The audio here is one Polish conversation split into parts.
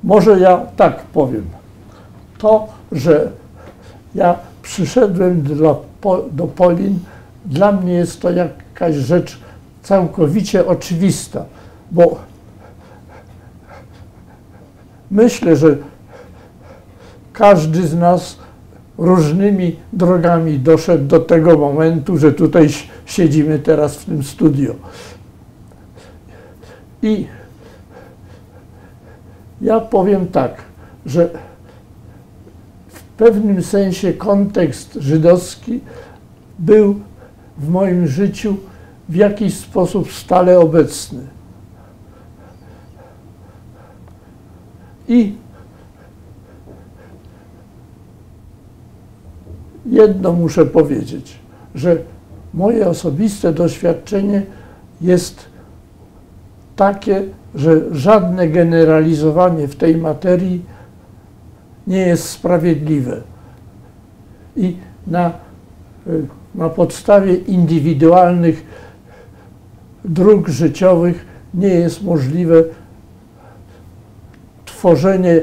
Może ja tak powiem. To, że ja przyszedłem do Polin, dla mnie jest to jakaś rzecz całkowicie oczywista, bo myślę, że każdy z nas różnymi drogami doszedł do tego momentu, że tutaj siedzimy teraz w tym studio. I ja powiem tak, że w pewnym sensie kontekst żydowski był w moim życiu w jakiś sposób stale obecny. I jedno muszę powiedzieć, że moje osobiste doświadczenie jest takie, że żadne generalizowanie w tej materii nie jest sprawiedliwe. I na podstawie indywidualnych dróg życiowych nie jest możliwe tworzenie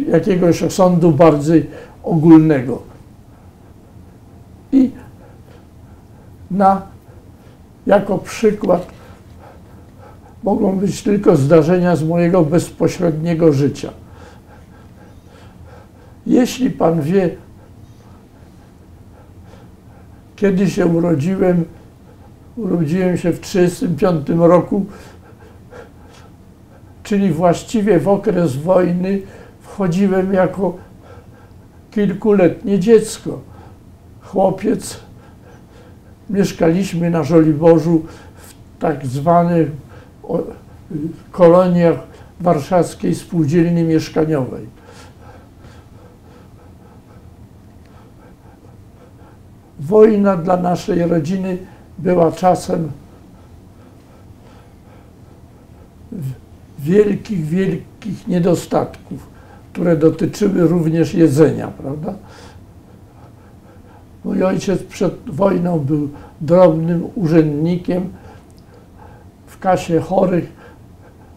jakiegoś osądu bardziej ogólnego. I jako przykład mogą być tylko zdarzenia z mojego bezpośredniego życia. Jeśli pan wie, kiedy się urodziłem się w 1935 roku, czyli właściwie w okres wojny wchodziłem jako kilkuletnie dziecko. Chłopiec, mieszkaliśmy na Żoliborzu w tak zwanych koloniach warszawskiej spółdzielni mieszkaniowej. Wojna dla naszej rodziny była czasem wielkich niedostatków, które dotyczyły również jedzenia, prawda? Mój ojciec przed wojną był drobnym urzędnikiem w kasie chorych.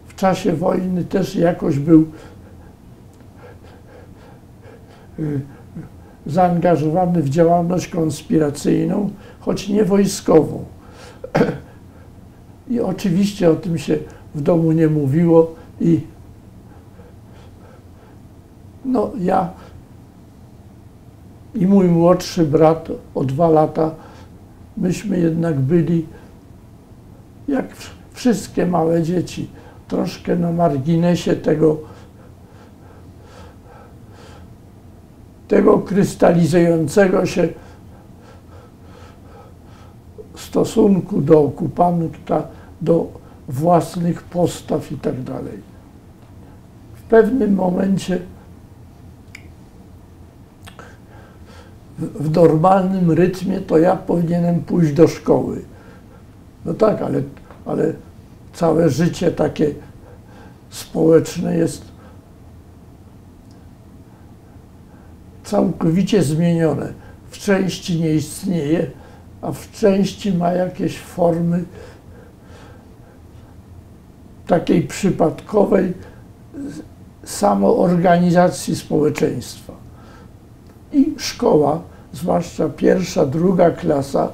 W czasie wojny też jakoś był zaangażowany w działalność konspiracyjną, choć nie wojskową. I oczywiście o tym się w domu nie mówiło i no ja i mój młodszy brat o 2 lata, myśmy jednak byli, jak wszystkie małe dzieci, troszkę na marginesie tego krystalizującego stosunku do okupanta, do własnych postaw i tak dalej. W pewnym momencie w normalnym rytmie to ja powinienem pójść do szkoły. No tak, ale całe życie takie społeczne jest całkowicie zmienione. W części nie istnieje, a w części ma jakieś formy takiej przypadkowej samoorganizacji społeczeństwa. I szkoła, zwłaszcza 1., 2. klasa,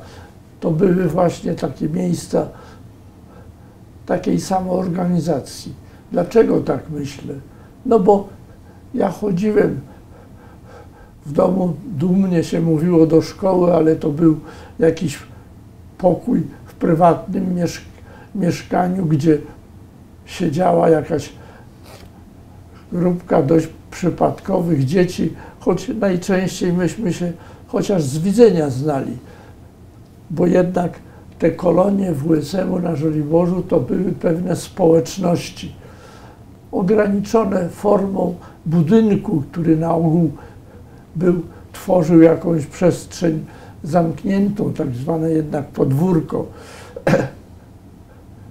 to były właśnie takie miejsca takiej samoorganizacji. Dlaczego tak myślę? No bo ja chodziłem w domu, dumnie się mówiło do szkoły, ale to był jakiś pokój w prywatnym mieszkaniu, gdzie siedziała jakaś grupka dość przypadkowych dzieci, choć najczęściej myśmy się chociaż z widzenia znali, bo jednak te kolonie WSM-u na Żoliborzu to były pewne społeczności ograniczone formą budynku, który na ogół tworzył jakąś przestrzeń zamkniętą, tak zwane jednak podwórko.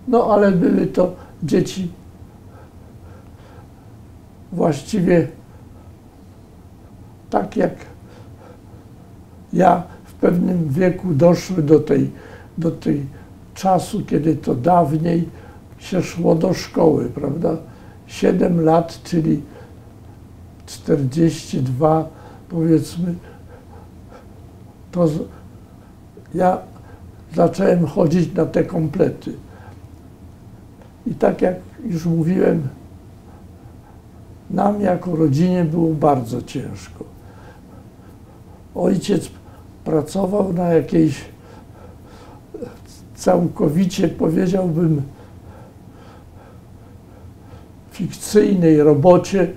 No ale były to dzieci właściwie tak jak ja w pewnym wieku doszły do tej czasu, kiedy to dawniej się szło do szkoły, prawda? 7 lat, czyli 42, powiedzmy, to ja zacząłem chodzić na te komplety. I tak jak już mówiłem, nam jako rodzinie było bardzo ciężko. Ojciec pracował na jakiejś całkowicie, powiedziałbym, fikcyjnej robocie,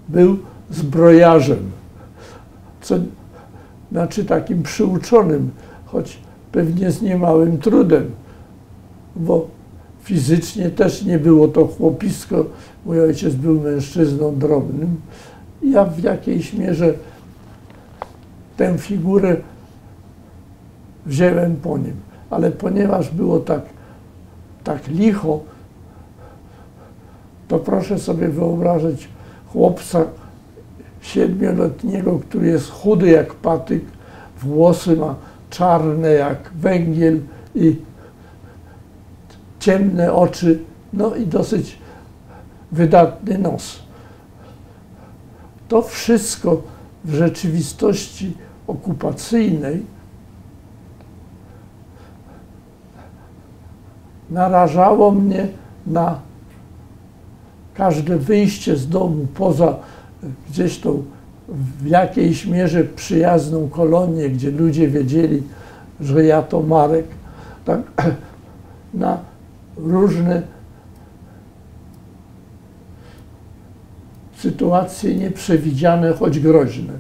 był zbrojarzem, co znaczy takim przyuczonym, choć pewnie z niemałym trudem, bo fizycznie też nie było to chłopisko. Mój ojciec był mężczyzną drobnym. Ja w jakiejś mierze tę figurę wziąłem po nim, ale ponieważ było tak licho, to proszę sobie wyobrazić chłopca 7-letniego, który jest chudy jak patyk, włosy ma czarne jak węgiel i ciemne oczy, no i dosyć wydatny nos. To wszystko w rzeczywistości okupacyjnej narażało mnie na każde wyjście z domu poza gdzieś tą w jakiejś mierze przyjazną kolonię, gdzie ludzie wiedzieli, że ja to Marek, tak, na różne sytuacje nieprzewidziane, choć groźne.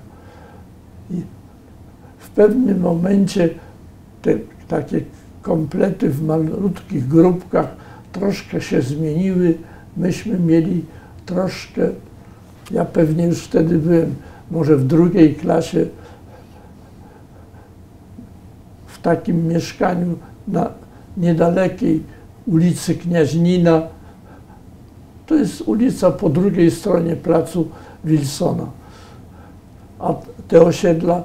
I w pewnym momencie te takie komplety w malutkich grupkach troszkę się zmieniły. Myśmy mieli troszkę, ja pewnie już wtedy byłem może w 2. klasie, w takim mieszkaniu na niedalekiej ulicy Kniaźnina. To jest ulica po drugiej stronie placu Wilsona, a te osiedla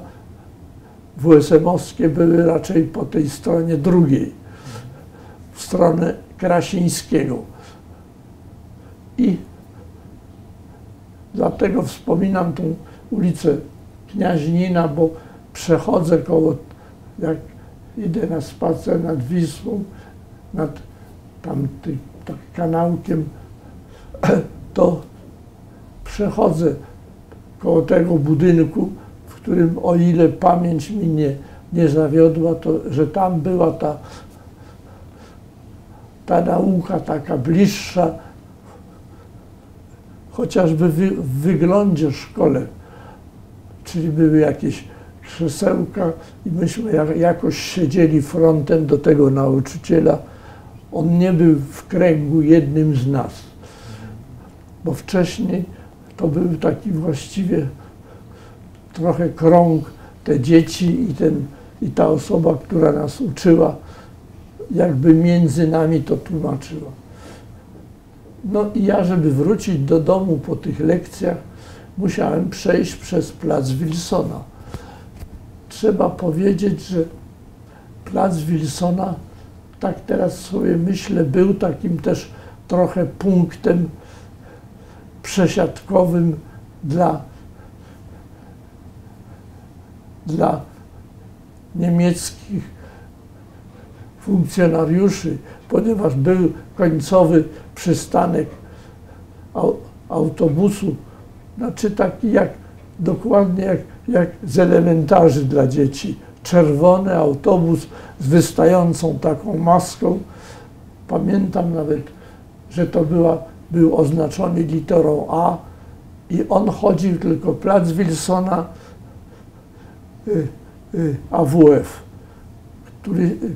WSM-owskie były raczej po tej stronie drugiej, w stronę Krasińskiego. I dlatego wspominam tą ulicę Kniaźnina, bo przechodzę koło, jak idę na spacer nad Wisłą, nad tamtym kanałkiem, to przechodzę koło tego budynku, w którym, o ile pamięć mi nie zawiodła, to że tam była ta nauka taka bliższa, chociażby w wyglądzie szkole, czyli były jakieś krzesełka i myśmy jakoś siedzieli frontem do tego nauczyciela. On nie był w kręgu jednym z nas, bo wcześniej to był taki właściwie trochę krąg, te dzieci i ta osoba, która nas uczyła, jakby między nami to tłumaczyła. No i ja, żeby wrócić do domu po tych lekcjach, musiałem przejść przez plac Wilsona. Trzeba powiedzieć, że plac Wilsona, tak teraz sobie myślę, był takim też trochę punktem przesiadkowym dla niemieckich funkcjonariuszy, ponieważ był końcowy przystanek autobusu, znaczy taki dokładnie jak z elementarzy dla dzieci. Czerwony autobus z wystającą taką maską. Pamiętam nawet, że to był oznaczony literą A i on chodził tylko plac Wilsona, AWF,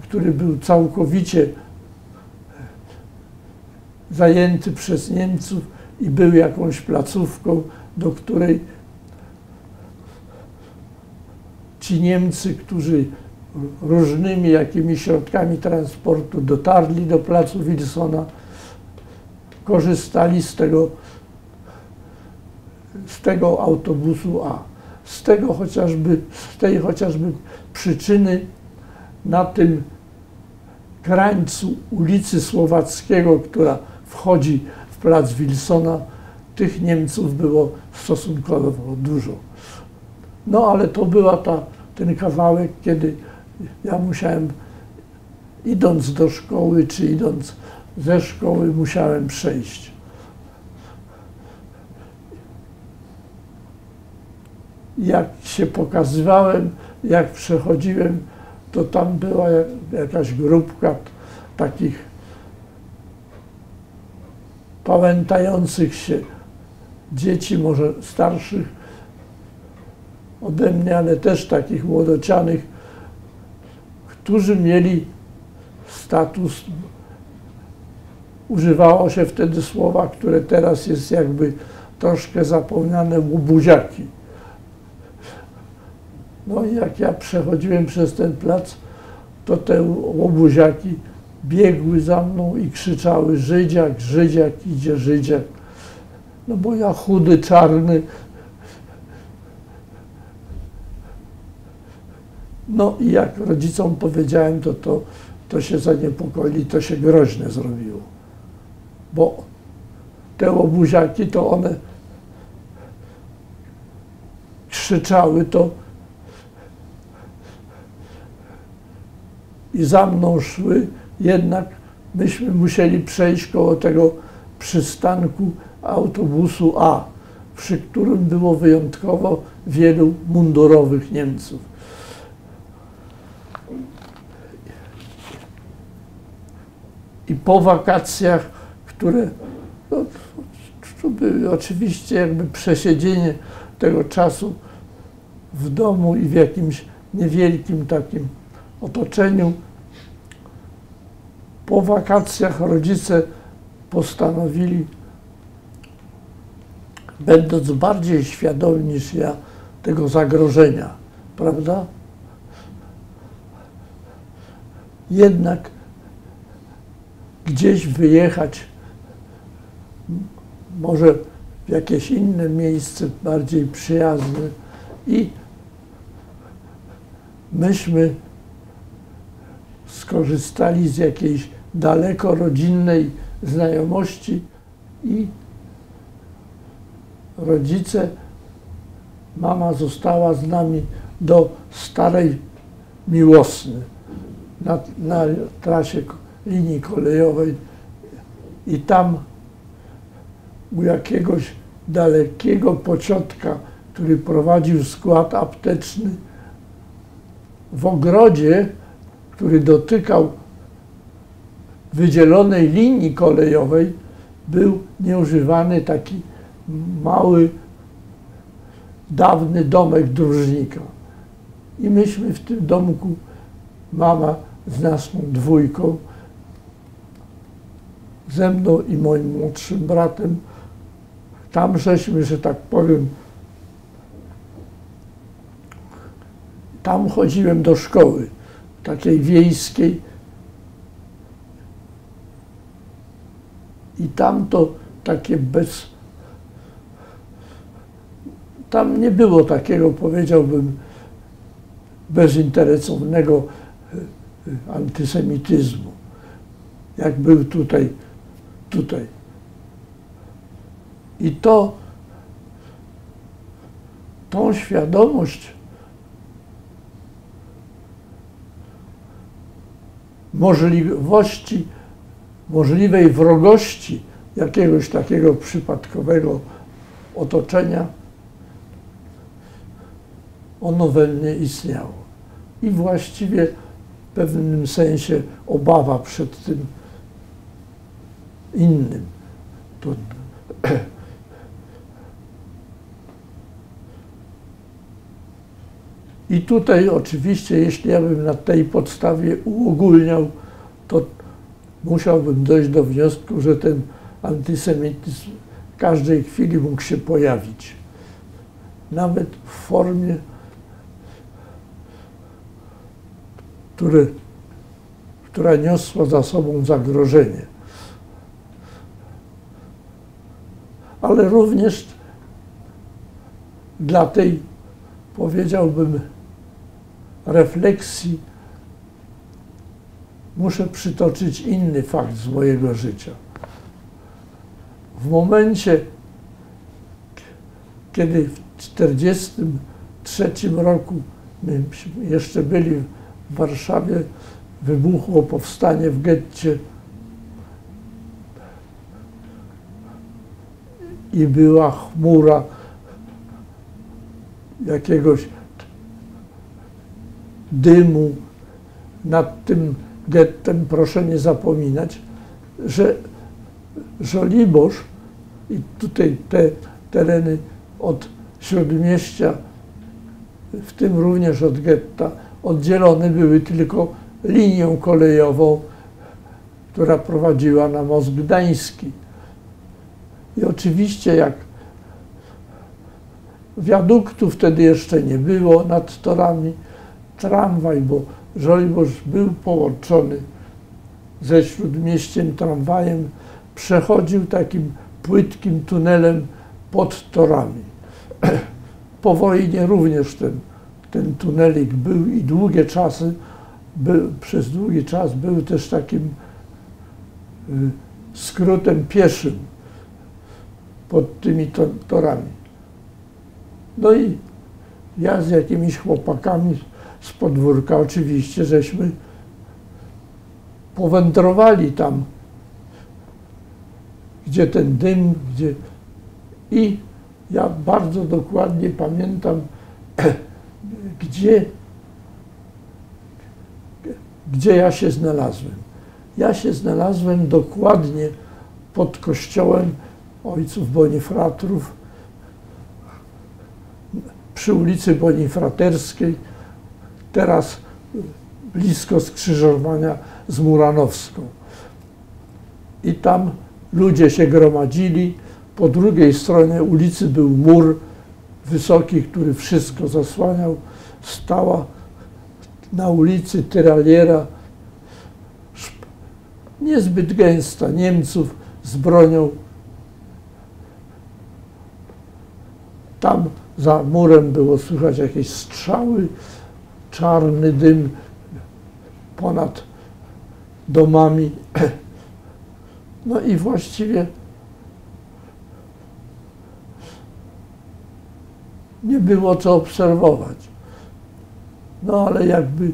który był całkowicie zajęty przez Niemców i był jakąś placówką, do której ci Niemcy, którzy różnymi jakimiś środkami transportu dotarli do placu Wilsona, korzystali z tego autobusu A. Z tej chociażby przyczyny na tym krańcu ulicy Słowackiego, która wchodzi w plac Wilsona, tych Niemców było stosunkowo dużo. No ale to była ten kawałek, kiedy ja musiałem, idąc do szkoły, czy idąc ze szkoły, musiałem przejść. Jak się pokazywałem, jak przechodziłem, to tam była jakaś grupka takich pamiętających się dzieci, może starszych ode mnie, ale też takich młodocianych, którzy mieli status, używało się wtedy słowa, które teraz jest jakby troszkę zapomniane, łobuziaki. No i jak ja przechodziłem przez ten plac, to te łobuziaki biegły za mną i krzyczały: Żydziak, Żydziak, idzie Żydziak. No bo ja chudy, czarny. No i jak rodzicom powiedziałem, to się zaniepokoili, to się groźne zrobiło. Bo te łobuziaki, to one krzyczały to i za mną szły, jednak myśmy musieli przejść koło tego przystanku autobusu A, przy którym było wyjątkowo wielu mundurowych Niemców. I po wakacjach, które to były oczywiście jakby przesiedzenie tego czasu w domu i w jakimś niewielkim takim otoczeniu, po wakacjach rodzice postanowili, będąc bardziej świadomi niż ja tego zagrożenia, prawda? Jednak gdzieś wyjechać, może w jakieś inne miejsce bardziej przyjazne, i myśmy skorzystali z jakiejś daleko rodzinnej znajomości i rodzice, mama została z nami do Starej Miłosny na trasie linii kolejowej i tam u jakiegoś dalekiego pociotka, który prowadził skład apteczny, w ogrodzie, który dotykał wydzielonej linii kolejowej, był nieużywany taki mały, dawny domek dróżnika. I myśmy w tym domku, mama z naszą dwójką, ze mną i moim młodszym bratem, tam żeśmy, że tak powiem, tam chodziłem do szkoły, takiej wiejskiej, i tam to takie tam nie było takiego, powiedziałbym, bezinteresownego antysemityzmu, jak był tutaj. I tą świadomość możliwej wrogości jakiegoś takiego przypadkowego otoczenia, ono we mnie istniało. I właściwie w pewnym sensie obawa przed tym innym. I tutaj oczywiście, jeśli ja bym na tej podstawie uogólniał, to musiałbym dojść do wniosku, że ten antysemityzm w każdej chwili mógł się pojawić. Nawet w formie, która niosła za sobą zagrożenie. Ale również dla tej, powiedziałbym, refleksji muszę przytoczyć inny fakt z mojego życia. W momencie, kiedy w 1943 roku my jeszcze byli w Warszawie, wybuchło powstanie w getcie i była chmura jakiegoś dymu nad tym gettem. Proszę nie zapominać, że Żoliborz i tutaj te tereny od Śródmieścia, w tym również od getta, oddzielone były tylko linią kolejową, która prowadziła na most gdański. I oczywiście jak wiaduktu wtedy jeszcze nie było nad torami, tramwaj, bo Żoliborz był połączony ze Śródmieściem tramwajem, przechodził takim płytkim tunelem pod torami. Po wojnie również ten tunelik był i długie czasy, przez długi czas był też takim skrótem pieszym pod tymi torami. No i ja z jakimiś chłopakami z podwórka oczywiście żeśmy powędrowali tam, gdzie ten dym, gdzie... I ja bardzo dokładnie pamiętam, gdzie ja się znalazłem. Ja się znalazłem dokładnie pod kościołem ojców Bonifratrów przy ulicy Bonifraterskiej, teraz blisko skrzyżowania z Muranowską. I tam ludzie się gromadzili. Po drugiej stronie ulicy był mur wysoki, który wszystko zasłaniał. Stała na ulicy tyraliera niezbyt gęsta Niemców z bronią. Tam za murem było słychać jakieś strzały, czarny dym ponad domami. No i właściwie nie było co obserwować. No ale jakby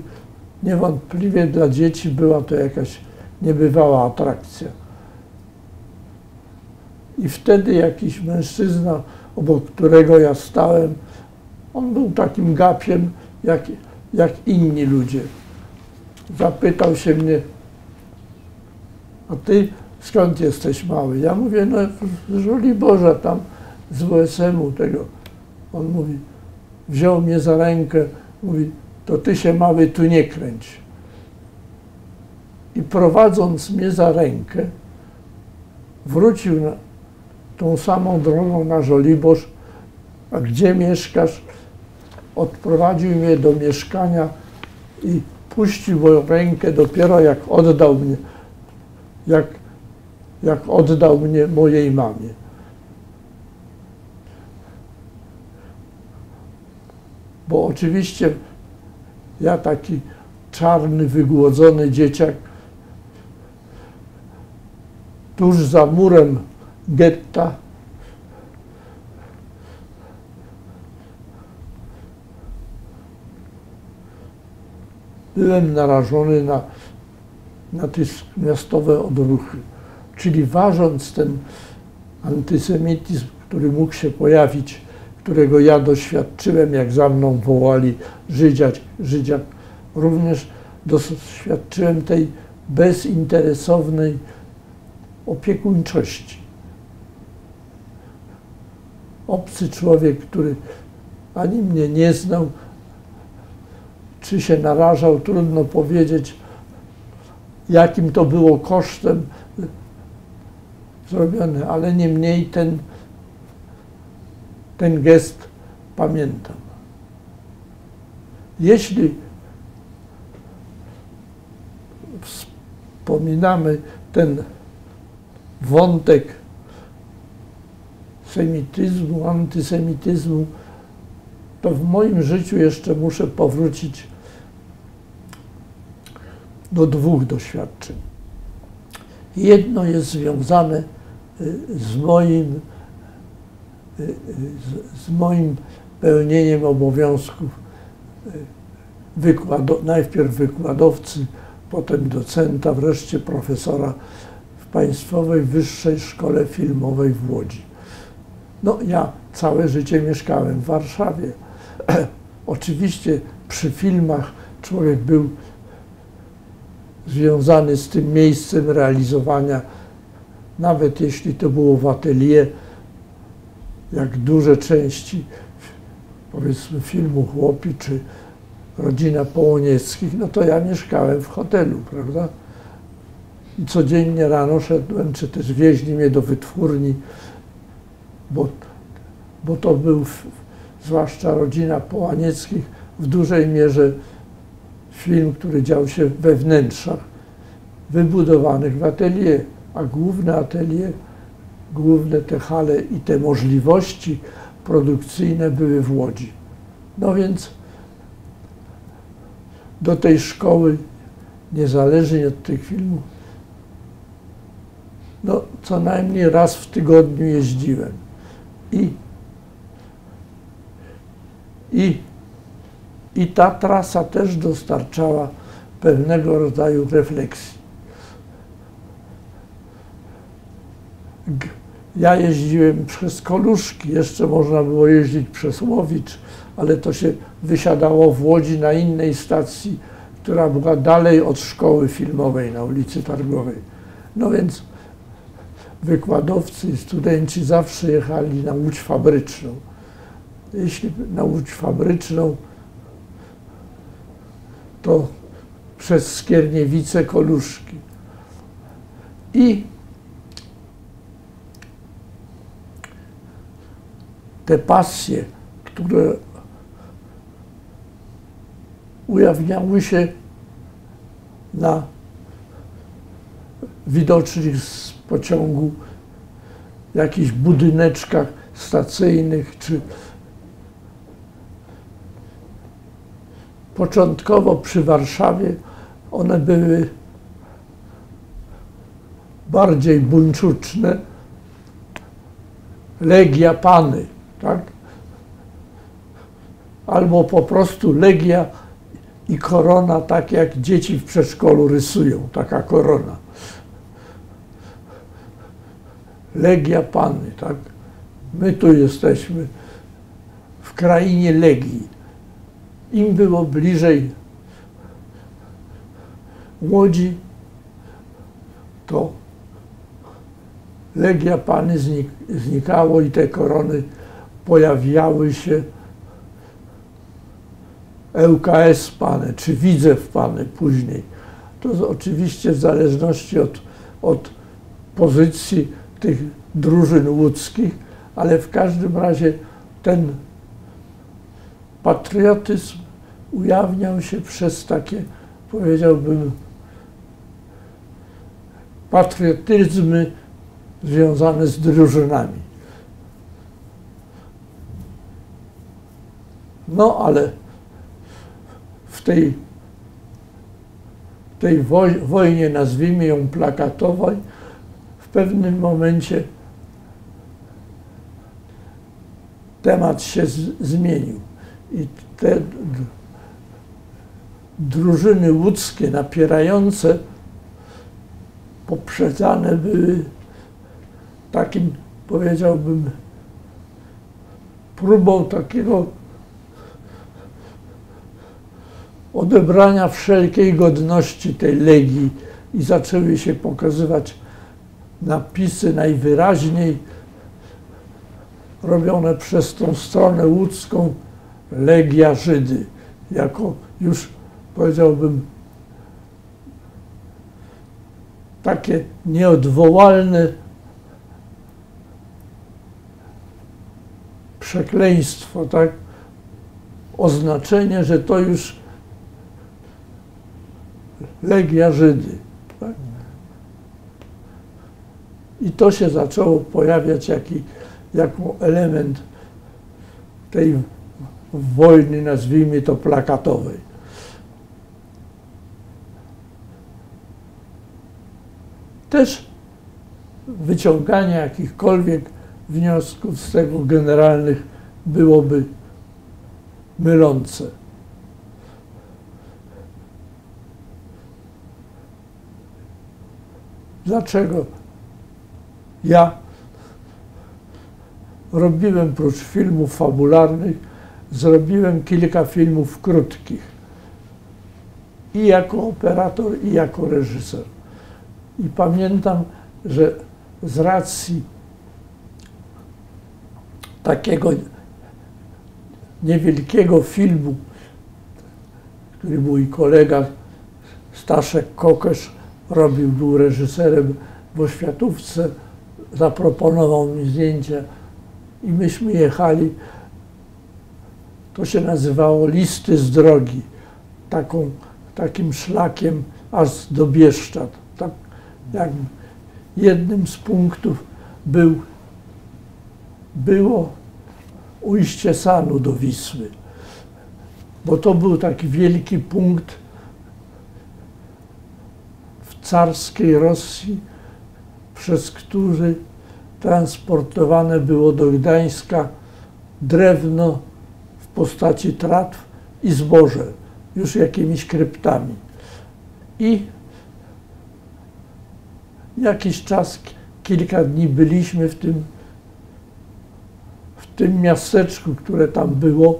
niewątpliwie dla dzieci była to jakaś niebywała atrakcja. I wtedy jakiś mężczyzna, obok którego ja stałem, on był takim gapiem jak inni ludzie. Zapytał się mnie: a ty skąd jesteś mały? Ja mówię: no z Żoliborza, tam z WSM-u tego. On mówi, wziął mnie za rękę, mówi: to ty się mały tu nie kręć. I prowadząc mnie za rękę, wrócił tą samą drogą na Żoliborz. A gdzie mieszkasz? Odprowadził mnie do mieszkania i puścił moją rękę dopiero jak oddał mnie, jak oddał mnie mojej mamie. Bo oczywiście ja, taki czarny, wygłodzony dzieciak, tuż za murem getta byłem narażony na natychmiastowe odruchy. Czyli ważąc ten antysemityzm, który mógł się pojawić, którego ja doświadczyłem, jak za mną wołali Żydziak, również doświadczyłem tej bezinteresownej opiekuńczości. Obcy człowiek, który ani mnie nie znał, czy się narażał, trudno powiedzieć, jakim to było kosztem zrobione, ale niemniej ten gest pamiętam. Jeśli wspominamy ten wątek semityzmu, antysemityzmu, to w moim życiu jeszcze muszę powrócić do dwóch doświadczeń. Jedno jest związane z moim pełnieniem obowiązków najpierw wykładowcy, potem docenta, wreszcie profesora w Państwowej Wyższej Szkole Filmowej w Łodzi. No, ja całe życie mieszkałem w Warszawie. Oczywiście przy filmach człowiek był związany z tym miejscem realizowania, nawet jeśli to było w atelier, jak duże części, powiedzmy, filmu Chłopi czy Rodzina Połonieckich, no to ja mieszkałem w hotelu, prawda? I codziennie rano szedłem, czy też wieźli mnie do wytwórni, bo to był, zwłaszcza Rodzina Połanieckich, w dużej mierze film, który dział się we wnętrzach wybudowanych w atelier, a główne atelier, główne te hale i te możliwości produkcyjne były w Łodzi. No więc do tej szkoły, niezależnie od tych filmów, no co najmniej raz w tygodniu jeździłem. I ta trasa też dostarczała pewnego rodzaju refleksji. Ja jeździłem przez Koluszki, jeszcze można było jeździć przez Łowicz, ale to się wysiadało w Łodzi na innej stacji, która była dalej od szkoły filmowej na ulicy Targowej. No więc wykładowcy i studenci zawsze jechali na Łódź Fabryczną. Jeśli na Łódź Fabryczną, to przez Skierniewice, Koluszki. I te pasje, które ujawniały się na widocznych z pociągu jakichś budyneczkach stacyjnych, czy początkowo przy Warszawie one były bardziej buńczuczne. Legia Pany, tak? Albo po prostu Legia i korona, tak jak dzieci w przedszkolu rysują, taka korona. Legia Pany, tak? My tu jesteśmy w krainie Legii. Im było bliżej Łodzi, to Legia Pany znikało i te korony pojawiały się. ŁKS Pany, czy Widzew Pany później. To oczywiście w zależności od pozycji tych drużyn łódzkich, ale w każdym razie ten patriotyzm ujawniał się przez takie, powiedziałbym, patriotyzmy związane z drużynami. No ale w tej wojnie, nazwijmy ją plakatowej, w pewnym momencie temat się zmienił i te drużyny łódzkie napierające poprzedzane były takim, powiedziałbym, próbą takiego odebrania wszelkiej godności tej Legii i zaczęły się pokazywać napisy najwyraźniej robione przez tą stronę łódzką Legia Żydy, jako już, powiedziałbym, takie nieodwołalne przekleństwo, tak? Oznaczenie, że to już Legia Żydy. Tak? I to się zaczęło pojawiać jako element tej wojny, nazwijmy to plakatowej. też wyciąganie jakichkolwiek wniosków z tego generalnych byłoby mylące. Dlaczego ja robiłem, prócz filmów fabularnych, zrobiłem kilka filmów krótkich i jako operator, i jako reżyser. I pamiętam, że z racji takiego niewielkiego filmu, który mój kolega Staszek Kokesz robił, był reżyserem w Oświatówce, zaproponował mi zdjęcia i myśmy jechali, to się nazywało Listy z drogi, takim szlakiem aż do Bieszczad. Tak, jak jednym z punktów było ujście Sanu do Wisły, bo to był taki wielki punkt w carskiej Rosji, przez który transportowane było do Gdańska drewno w postaci tratw i zboże, już jakimiś kryptami. I jakiś czas, kilka dni byliśmy w tym miasteczku, które tam było.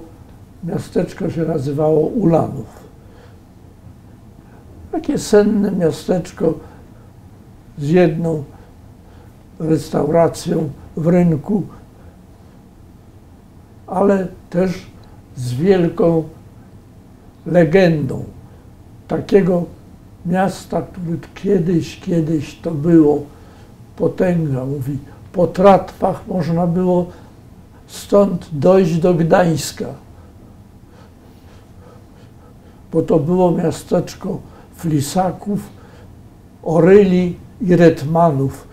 Miasteczko się nazywało Ulanów. Takie senne miasteczko z jedną restauracją w rynku, ale też z wielką legendą takiego miasta, które kiedyś to było potęga. Mówi, po tratwach można było stąd dojść do Gdańska, bo to było miasteczko Flisaków, Oryli i Retmanów.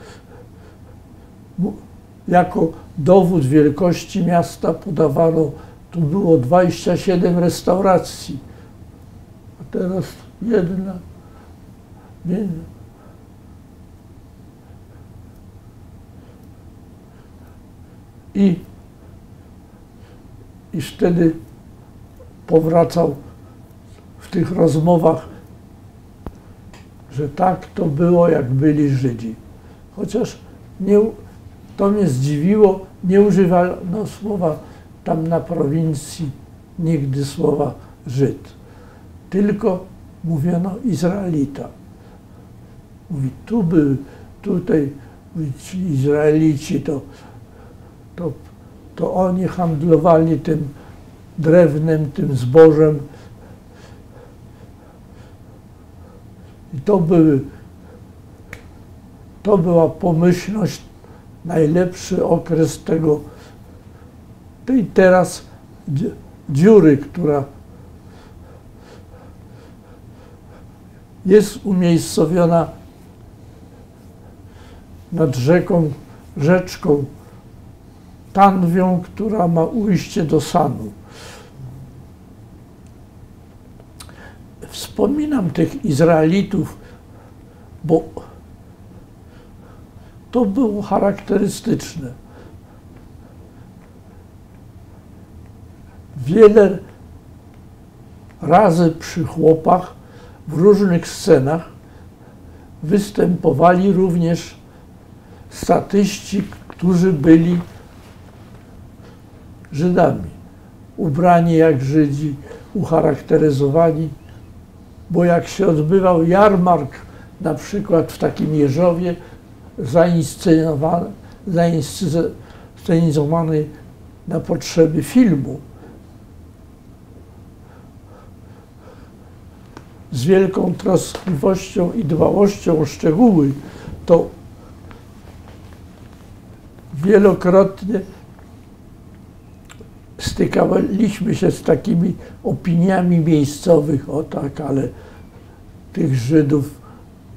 Jako dowód wielkości miasta podawano, tu było 27 restauracji, a teraz jedna. I wtedy powracał w tych rozmowach, że tak to było, jak byli Żydzi. Chociaż to mnie zdziwiło, nie używano słowa tam na prowincji nigdy słowa Żyd, tylko mówiono Izraelita. Mówi, tutaj ci Izraelici, to oni handlowali tym drewnem, tym zbożem. I to była pomyślność, najlepszy okres tej teraz dziury, która jest umiejscowiona nad rzeczką Tanwią, która ma ujście do Sanu. Wspominam tych Izraelitów, bo to było charakterystyczne. Wiele razy przy chłopach w różnych scenach występowali również statyści, którzy byli Żydami, ubrani jak Żydzi, ucharakteryzowani, bo jak się odbywał jarmark, na przykład w takim Jeżowie, zainscenizowany na potrzeby filmu, z wielką troskliwością i dbałością o szczegóły, to wielokrotnie stykaliśmy się z takimi opiniami miejscowych, o tak, ale tych Żydów,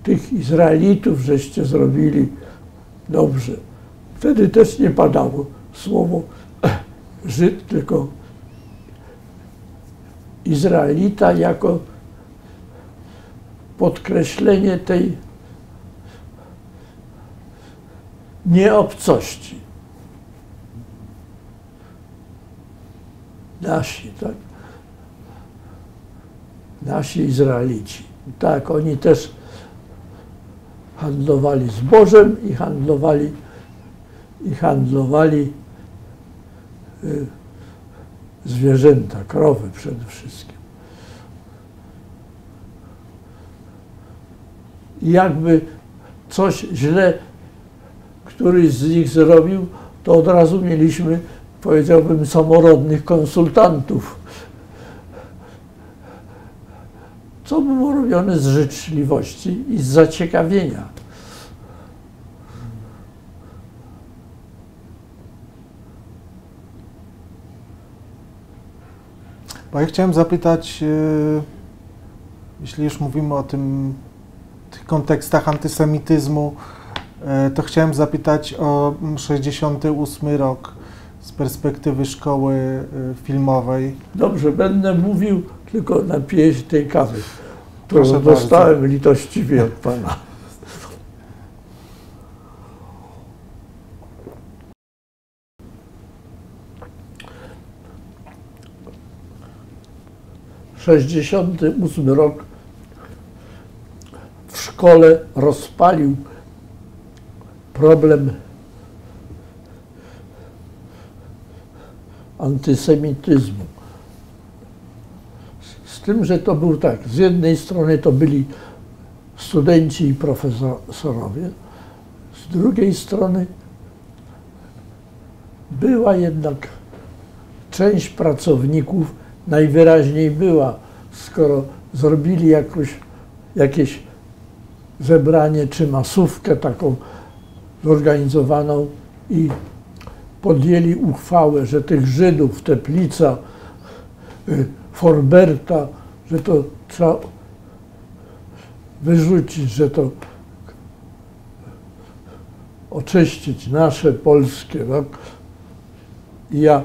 tych Izraelitów żeście zrobili dobrze. Wtedy też nie padało słowo Żyd, tylko Izraelita jako podkreślenie tej nie obcości. Nasi, tak? Nasi Izraelici. Tak, oni też handlowali zbożem i handlowali zwierzęta, krowy przede wszystkim. I jakby coś źle któryś z nich zrobił, to od razu mieliśmy, powiedziałbym, samorodnych konsultantów. Co było robione z życzliwości i z zaciekawienia. Bo ja chciałem zapytać, jeśli już mówimy o tych kontekstach antysemityzmu, to chciałem zapytać o 68 rok z perspektywy szkoły filmowej. Dobrze, będę mówił, tylko napiję się tej kawy, którą dostałem litościwie od pana. W 68 rok w szkole rozpalił problem antysemityzmu. Z tym, że to był tak, z jednej strony to byli studenci i profesorowie, z drugiej strony była jednak część pracowników, najwyraźniej była, skoro zrobili jakieś zebranie czy masówkę taką zorganizowaną i podjęli uchwałę, że tych Żydów, Teplica, Forberta, że to trzeba wyrzucić, że to oczyścić nasze, polskie. Tak? I ja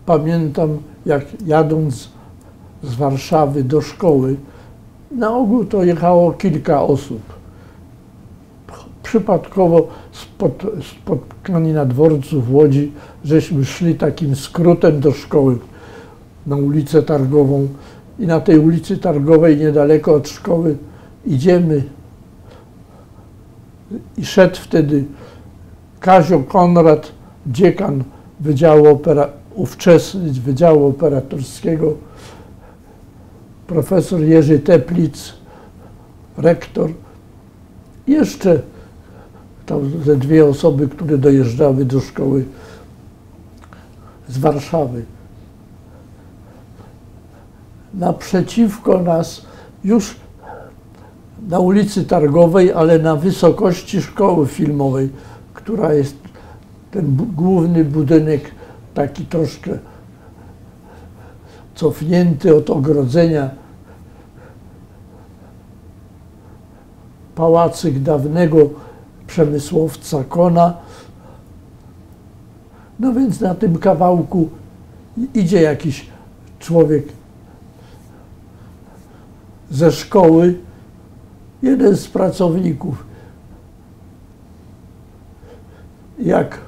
pamiętam, jak jadąc z Warszawy do szkoły, na ogół to jechało kilka osób. Przypadkowo spotkani na dworcu w Łodzi, żeśmy szli takim skrótem do szkoły na ulicę Targową i na tej ulicy Targowej niedaleko od szkoły idziemy i szedł wtedy Kazio Konrad, dziekan ówczesny Wydziału Operatorskiego, profesor Jerzy Teplic, rektor, jeszcze tam ze dwie osoby, które dojeżdżały do szkoły z Warszawy. Naprzeciwko nas, już na ulicy Targowej, ale na wysokości szkoły filmowej, która jest ten główny budynek, taki troszkę cofnięty od ogrodzenia, pałacyk dawnego przemysłowca Kona. No więc na tym kawałku idzie jakiś człowiek ze szkoły, jeden z pracowników. Jak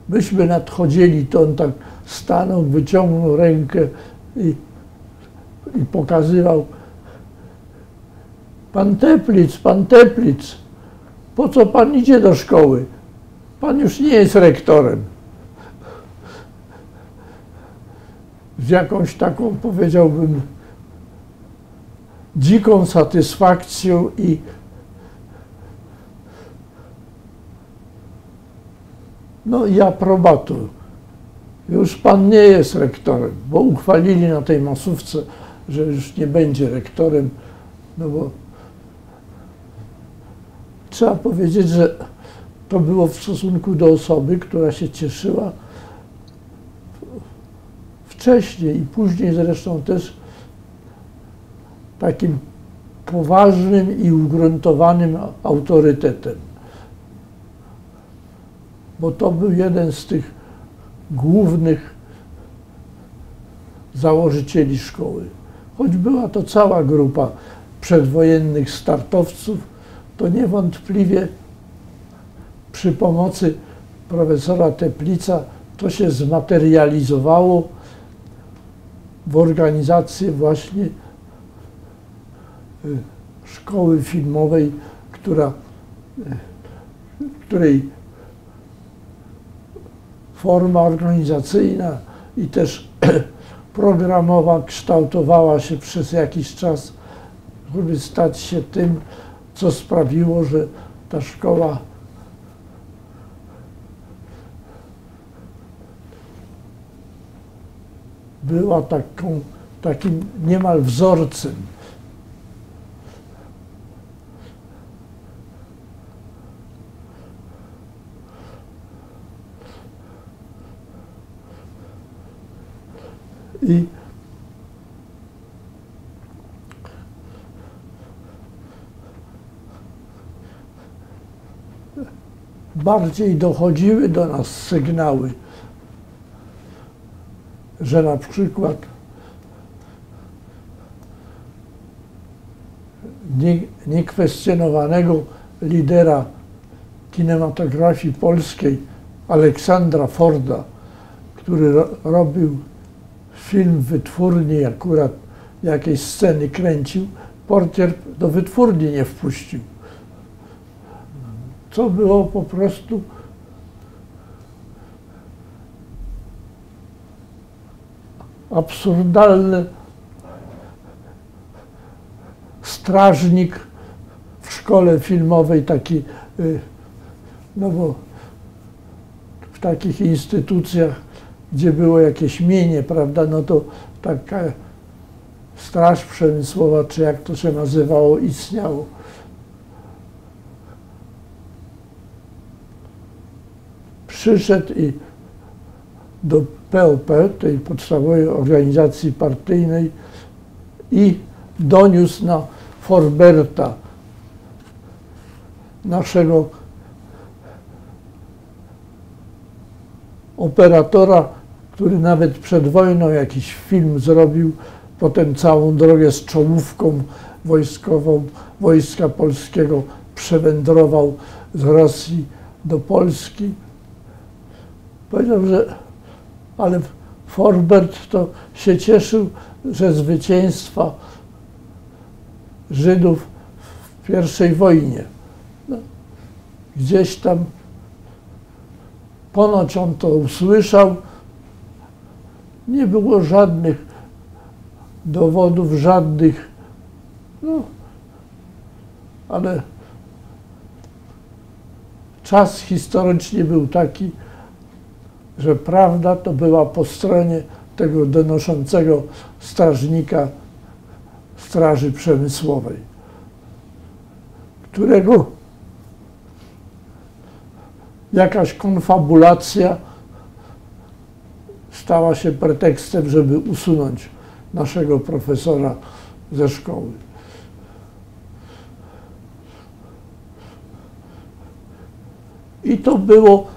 myśmy nadchodzili, to on tak stanął, wyciągnął rękę i pokazywał: pan Teplic, po co pan idzie do szkoły? Pan już nie jest rektorem. Z jakąś taką, powiedziałbym, dziką satysfakcją i aprobator. Już pan nie jest rektorem, bo uchwalili na tej masówce, że już nie będzie rektorem, no bo trzeba powiedzieć, że to było w stosunku do osoby, która się cieszyła wcześniej i później zresztą też takim poważnym i ugruntowanym autorytetem. Bo to był jeden z tych głównych założycieli szkoły. Choć była to cała grupa przedwojennych startowców, to niewątpliwie przy pomocy profesora Teplica to się zmaterializowało w organizacji właśnie szkoły filmowej, której forma organizacyjna i też programowa kształtowała się przez jakiś czas, żeby stać się tym, co sprawiło, że ta szkoła była takim niemal wzorcem. I bardziej dochodziły do nas sygnały, że na przykład niekwestionowanego lidera kinematografii polskiej Aleksandra Forda, który robił film w wytwórni, akurat jakieś sceny kręcił, portier do wytwórni nie wpuścił. Co było po prostu absurdalne. Strażnik w szkole filmowej, taki, no bo w takich instytucjach, gdzie było jakieś mienie, prawda, no to taka straż przemysłowa, czy jak to się nazywało, istniało. Przyszedł i do POP, tej podstawowej organizacji partyjnej, i doniósł na Forberta, naszego operatora, który nawet przed wojną jakiś film zrobił, potem całą drogę z czołówką wojskową Wojska Polskiego przewędrował z Rosji do Polski. Powiedział, że ale Forbert to się cieszył, że zwycięstwa Żydów w I wojnie. No, gdzieś tam ponoć on to usłyszał. Nie było żadnych dowodów, żadnych, no, ale czas historycznie był taki, że prawda to była po stronie tego donoszącego strażnika Straży Przemysłowej, którego jakaś konfabulacja stała się pretekstem, żeby usunąć naszego profesora ze szkoły. I to było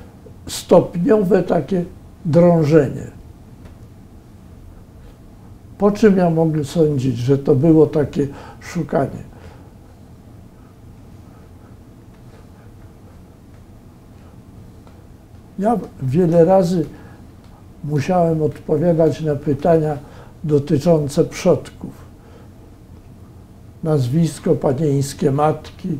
stopniowe takie drążenie. Po czym ja mogę sądzić, że to było takie szukanie? Ja wiele razy musiałem odpowiadać na pytania dotyczące przodków. Nazwisko panieńskie matki,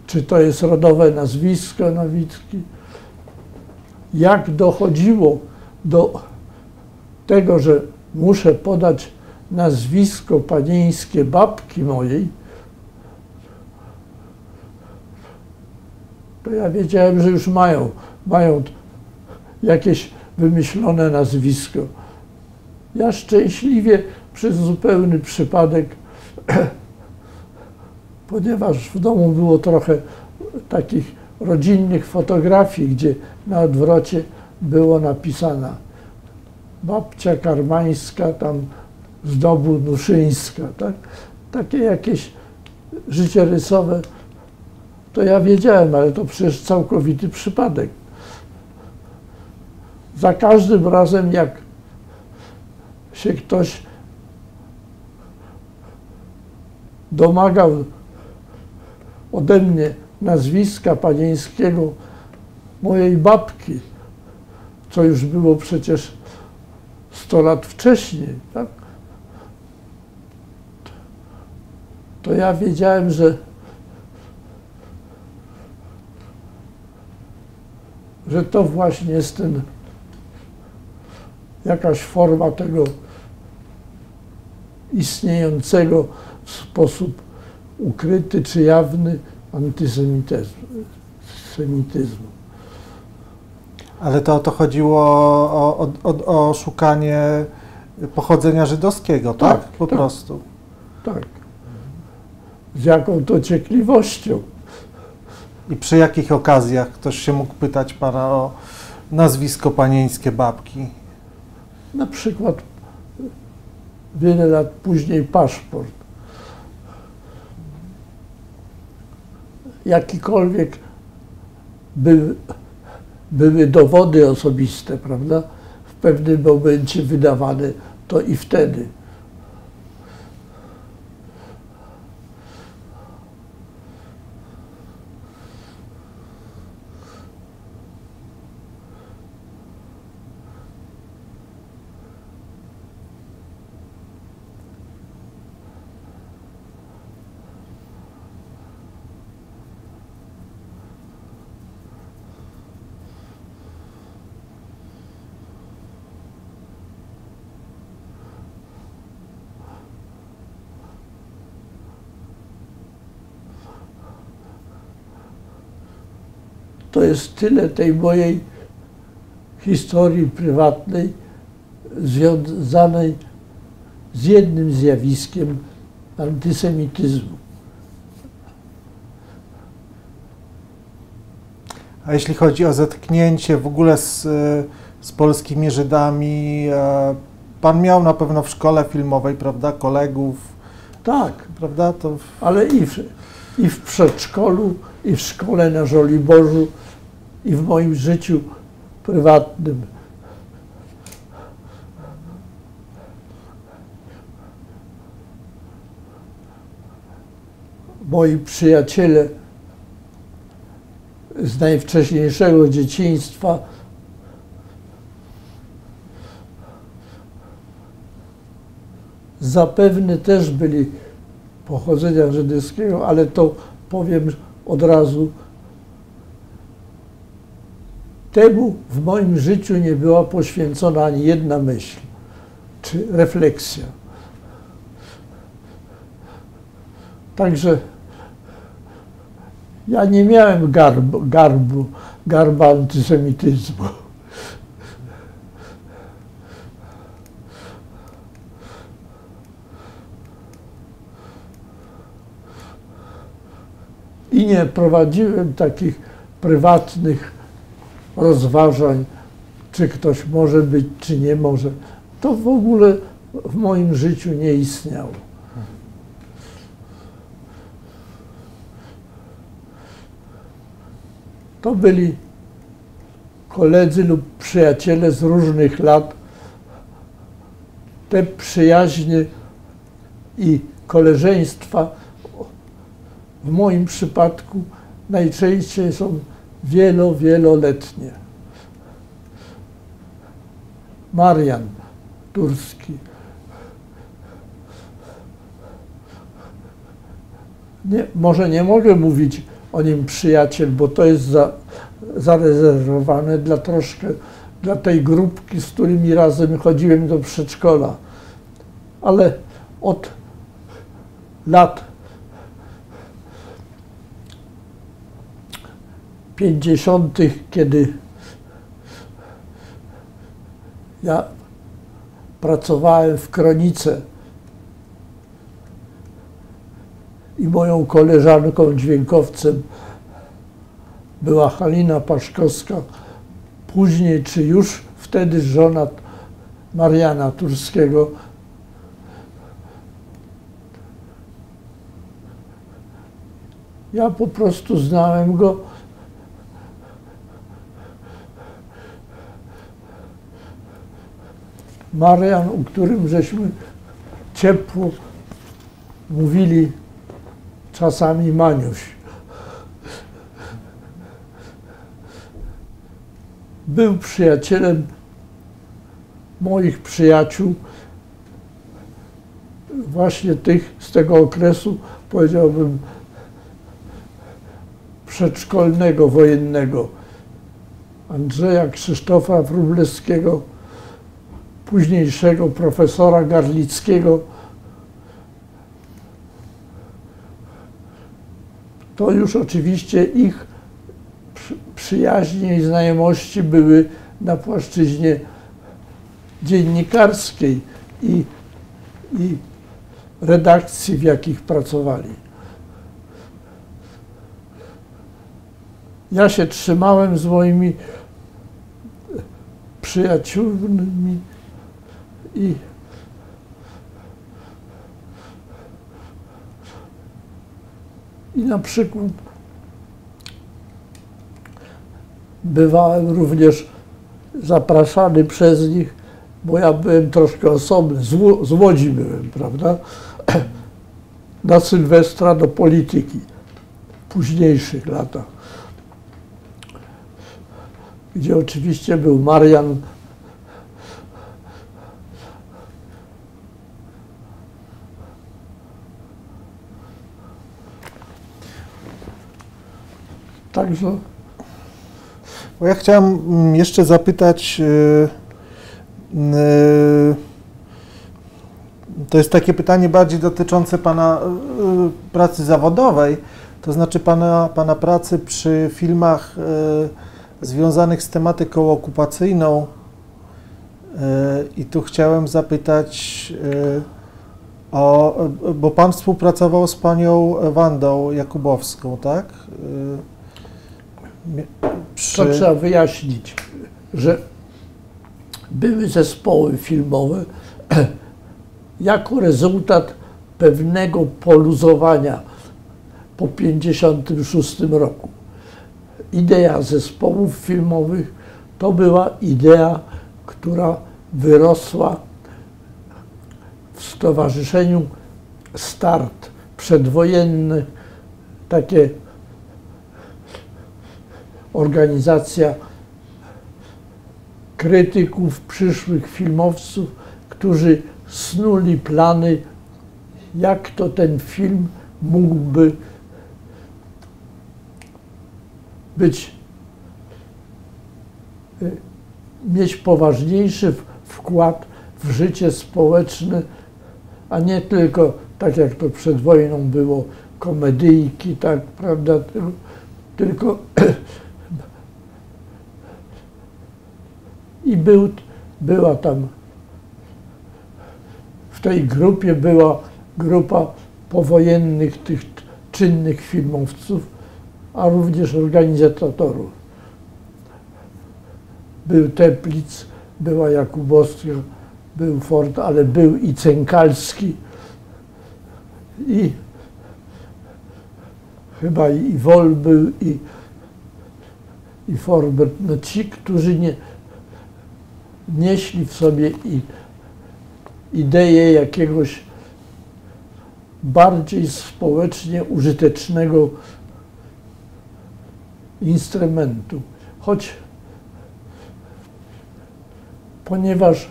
czy to jest rodowe nazwisko Nowicki. Jak dochodziło do tego, że muszę podać nazwisko panieńskie babki mojej, to ja wiedziałem, że już mają jakieś wymyślone nazwisko. Ja szczęśliwie przez zupełny przypadek, ponieważ w domu było trochę takich rodzinnych fotografii, gdzie na odwrocie było napisana babcia Karmańska, tam z domu Nuszyńska, tak? Takie jakieś życiorysowe, to ja wiedziałem, ale to przecież całkowity przypadek. Za każdym razem, jak się ktoś domagał ode mnie nazwiska panieńskiego mojej babki, co już było przecież 100 lat wcześniej, tak? To ja wiedziałem, że to właśnie jest jakaś forma tego istniejącego w sposób ukryty czy jawny antysemityzmu. Ale to o to chodziło o szukanie pochodzenia żydowskiego, tak? Po prostu. Tak. Z jaką to ciekliwością. I przy jakich okazjach ktoś się mógł pytać pana o nazwisko panieńskie babki? Na przykład wiele lat później paszport. Jakikolwiek były dowody osobiste, prawda? W pewnym momencie wydawane, to i wtedy. To jest tyle tej mojej historii prywatnej związanej z jednym zjawiskiem antysemityzmu. A jeśli chodzi o zetknięcie w ogóle z polskimi Żydami, pan miał na pewno w szkole filmowej, prawda, kolegów? Tak, prawda? Ale i w przedszkolu, i w szkole na Żoliborzu, i w moim życiu prywatnym. Moi przyjaciele z najwcześniejszego dzieciństwa zapewne też byli pochodzenia żydowskiego, ale to powiem od razu, temu w moim życiu nie była poświęcona ani jedna myśl czy refleksja. Także ja nie miałem garba antysemityzmu. I nie prowadziłem takich prywatnych rozważań, czy ktoś może być, czy nie może. To w ogóle w moim życiu nie istniało. To byli koledzy lub przyjaciele z różnych lat. Te przyjaźnie i koleżeństwa w moim przypadku najczęściej są wieloletnie. Marian Turski. Może nie mogę mówić o nim przyjaciel, bo to jest zarezerwowane dla tej grupki, z którymi razem chodziłem do przedszkola. Ale od lat 50., kiedy ja pracowałem w Kronice i moją koleżanką dźwiękowcem była Halina Paszkowska, później czy już wtedy żona Mariana Turskiego. Ja po prostu znałem go Marian, o którym żeśmy ciepło mówili czasami Maniuś. był przyjacielem moich przyjaciół, właśnie tych z tego okresu, powiedziałbym, przedszkolnego, wojennego. Andrzeja Krzysztofa Wróblewskiego, późniejszego profesora Garlickiego. To już oczywiście ich przyjaźnie i znajomości były na płaszczyźnie dziennikarskiej i redakcji, w jakich pracowali. Ja się trzymałem z moimi przyjaciółmi i na przykład bywałem również zapraszany przez nich, bo ja byłem troszkę osobny, z Łodzi byłem, prawda, na Sylwestra do polityki w późniejszych latach, gdzie oczywiście był Marian także. Bo ja chciałem jeszcze zapytać, to jest takie pytanie bardziej dotyczące Pana pracy zawodowej, to znaczy Pana pracy przy filmach związanych z tematyką okupacyjną. I tu chciałem zapytać bo Pan współpracował z Panią Wandą Jakubowską, tak? To trzeba wyjaśnić, że były zespoły filmowe jako rezultat pewnego poluzowania po 1956 roku. Idea zespołów filmowych to była idea, która wyrosła w stowarzyszeniu Start przedwojenny, takie organizacja krytyków, przyszłych filmowców, którzy snuli plany, jak to ten film mógłby mieć poważniejszy wkład w życie społeczne, a nie tylko, tak jak to przed wojną było, komedyjki, tak, prawda, tylko i była tam, w tej grupie była grupa powojennych, tych czynnych filmowców, a również organizatorów. Był Teplitz, była Jakubowska, był Ford, ale był i Cękalski, i chyba i Wol był, i Forbert. No ci, którzy nieśli w sobie ideę jakiegoś bardziej społecznie użytecznego instrumentu. Ponieważ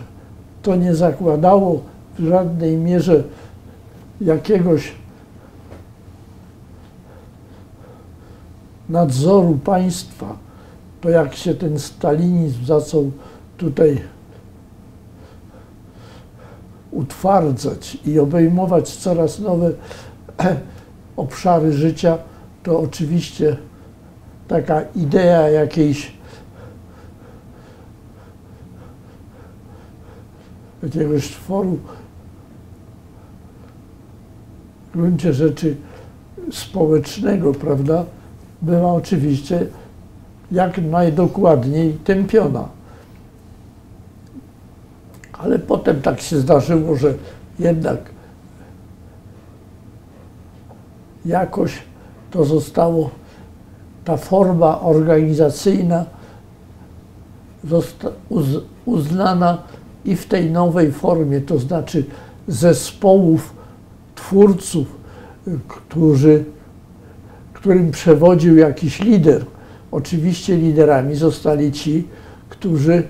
to nie zakładało w żadnej mierze jakiegoś nadzoru państwa, to jak się ten stalinizm zaczął tutaj utwardzać i obejmować coraz nowe obszary życia, to oczywiście taka idea jakiegoś tworu w gruncie rzeczy społecznego, prawda, była oczywiście jak najdokładniej tępiona. Ale potem tak się zdarzyło, że jednak jakoś to zostało, ta forma organizacyjna została uznana i w tej nowej formie, to znaczy zespołów twórców, którym przewodził jakiś lider. Oczywiście liderami zostali ci, którzy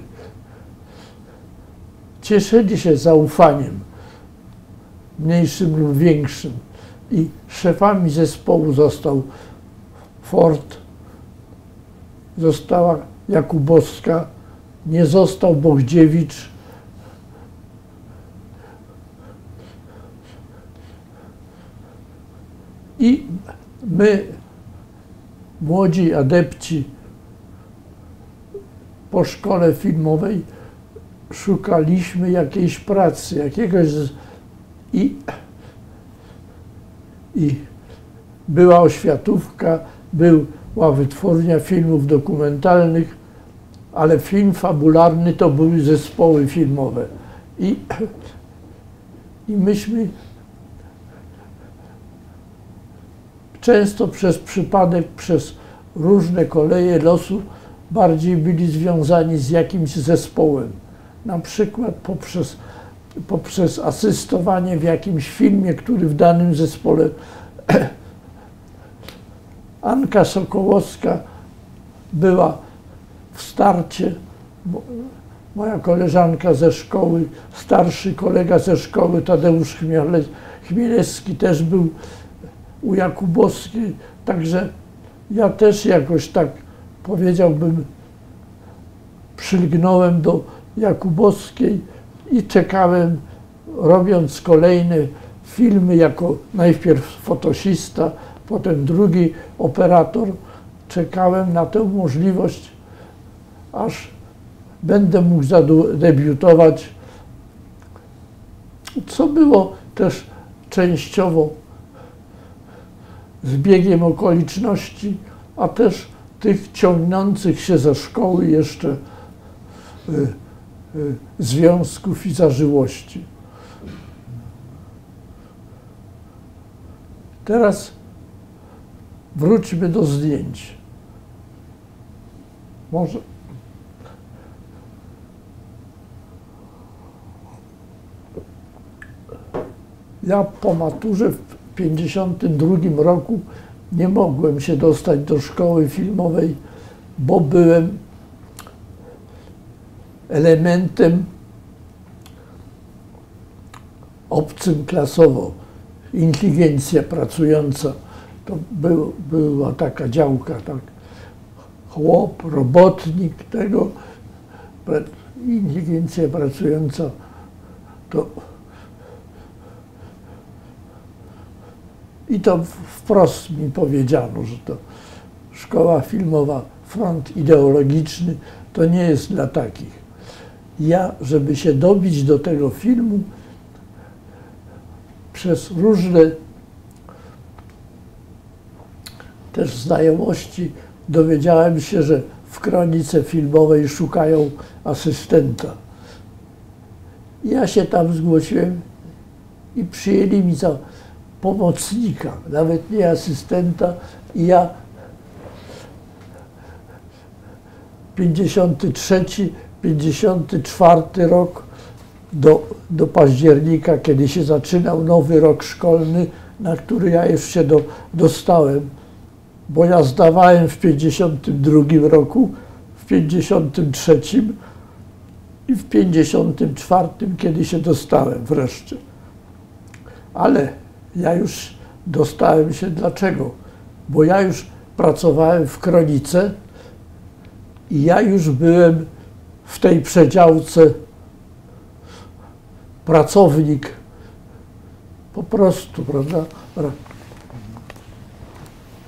cieszyli się zaufaniem, mniejszym lub większym. I szefami zespołu został Ford, została Jakubowska, nie został Bohdziewicz. I my, młodzi adepci po szkole filmowej, szukaliśmy jakiejś pracy, jakiegoś... I była oświatówka, była wytwórnia filmów dokumentalnych, ale film fabularny to były zespoły filmowe. I myśmy często przez przypadek, przez różne koleje losu bardziej byli związani z jakimś zespołem. Na przykład poprzez asystowanie w jakimś filmie, który w danym zespole. Anka Sokołowska była w starcie, moja koleżanka ze szkoły, starszy kolega ze szkoły, Tadeusz Chmielewski też był u Jakubowskiej, także ja też jakoś tak, powiedziałbym, przylgnąłem do Jakubowskiej i czekałem, robiąc kolejne filmy, jako najpierw fotosista, potem drugi operator, czekałem na tę możliwość, aż będę mógł zadebiutować, co było też częściowo zbiegiem okoliczności, a też tych ciągnących się ze szkoły jeszcze związków i zażyłości. Teraz wróćmy do zdjęć. Może. Ja po maturze w 1952 roku nie mogłem się dostać do szkoły filmowej, bo byłem elementem obcym klasowo. Inteligencja pracująca, to była taka działka, tak, chłop, robotnik, tego, inteligencja pracująca, to i to wprost mi powiedziano, że to szkoła filmowa, front ideologiczny, to nie jest dla takich. Ja, żeby się dobić do tego filmu, przez różne też znajomości dowiedziałem się, że w Kronice Filmowej szukają asystenta. Ja się tam zgłosiłem i przyjęli mi za pomocnika, nawet nie asystenta. I ja 53, 54 rok do października, kiedy się zaczynał nowy rok szkolny, na który ja już się dostałem, bo ja zdawałem w 52 roku, w 53 i w 54, kiedy się dostałem wreszcie. Ale ja już dostałem się dlaczego? Bo ja już pracowałem w Kronice i ja już byłem w tej przedziałce pracownik, po prostu, prawda?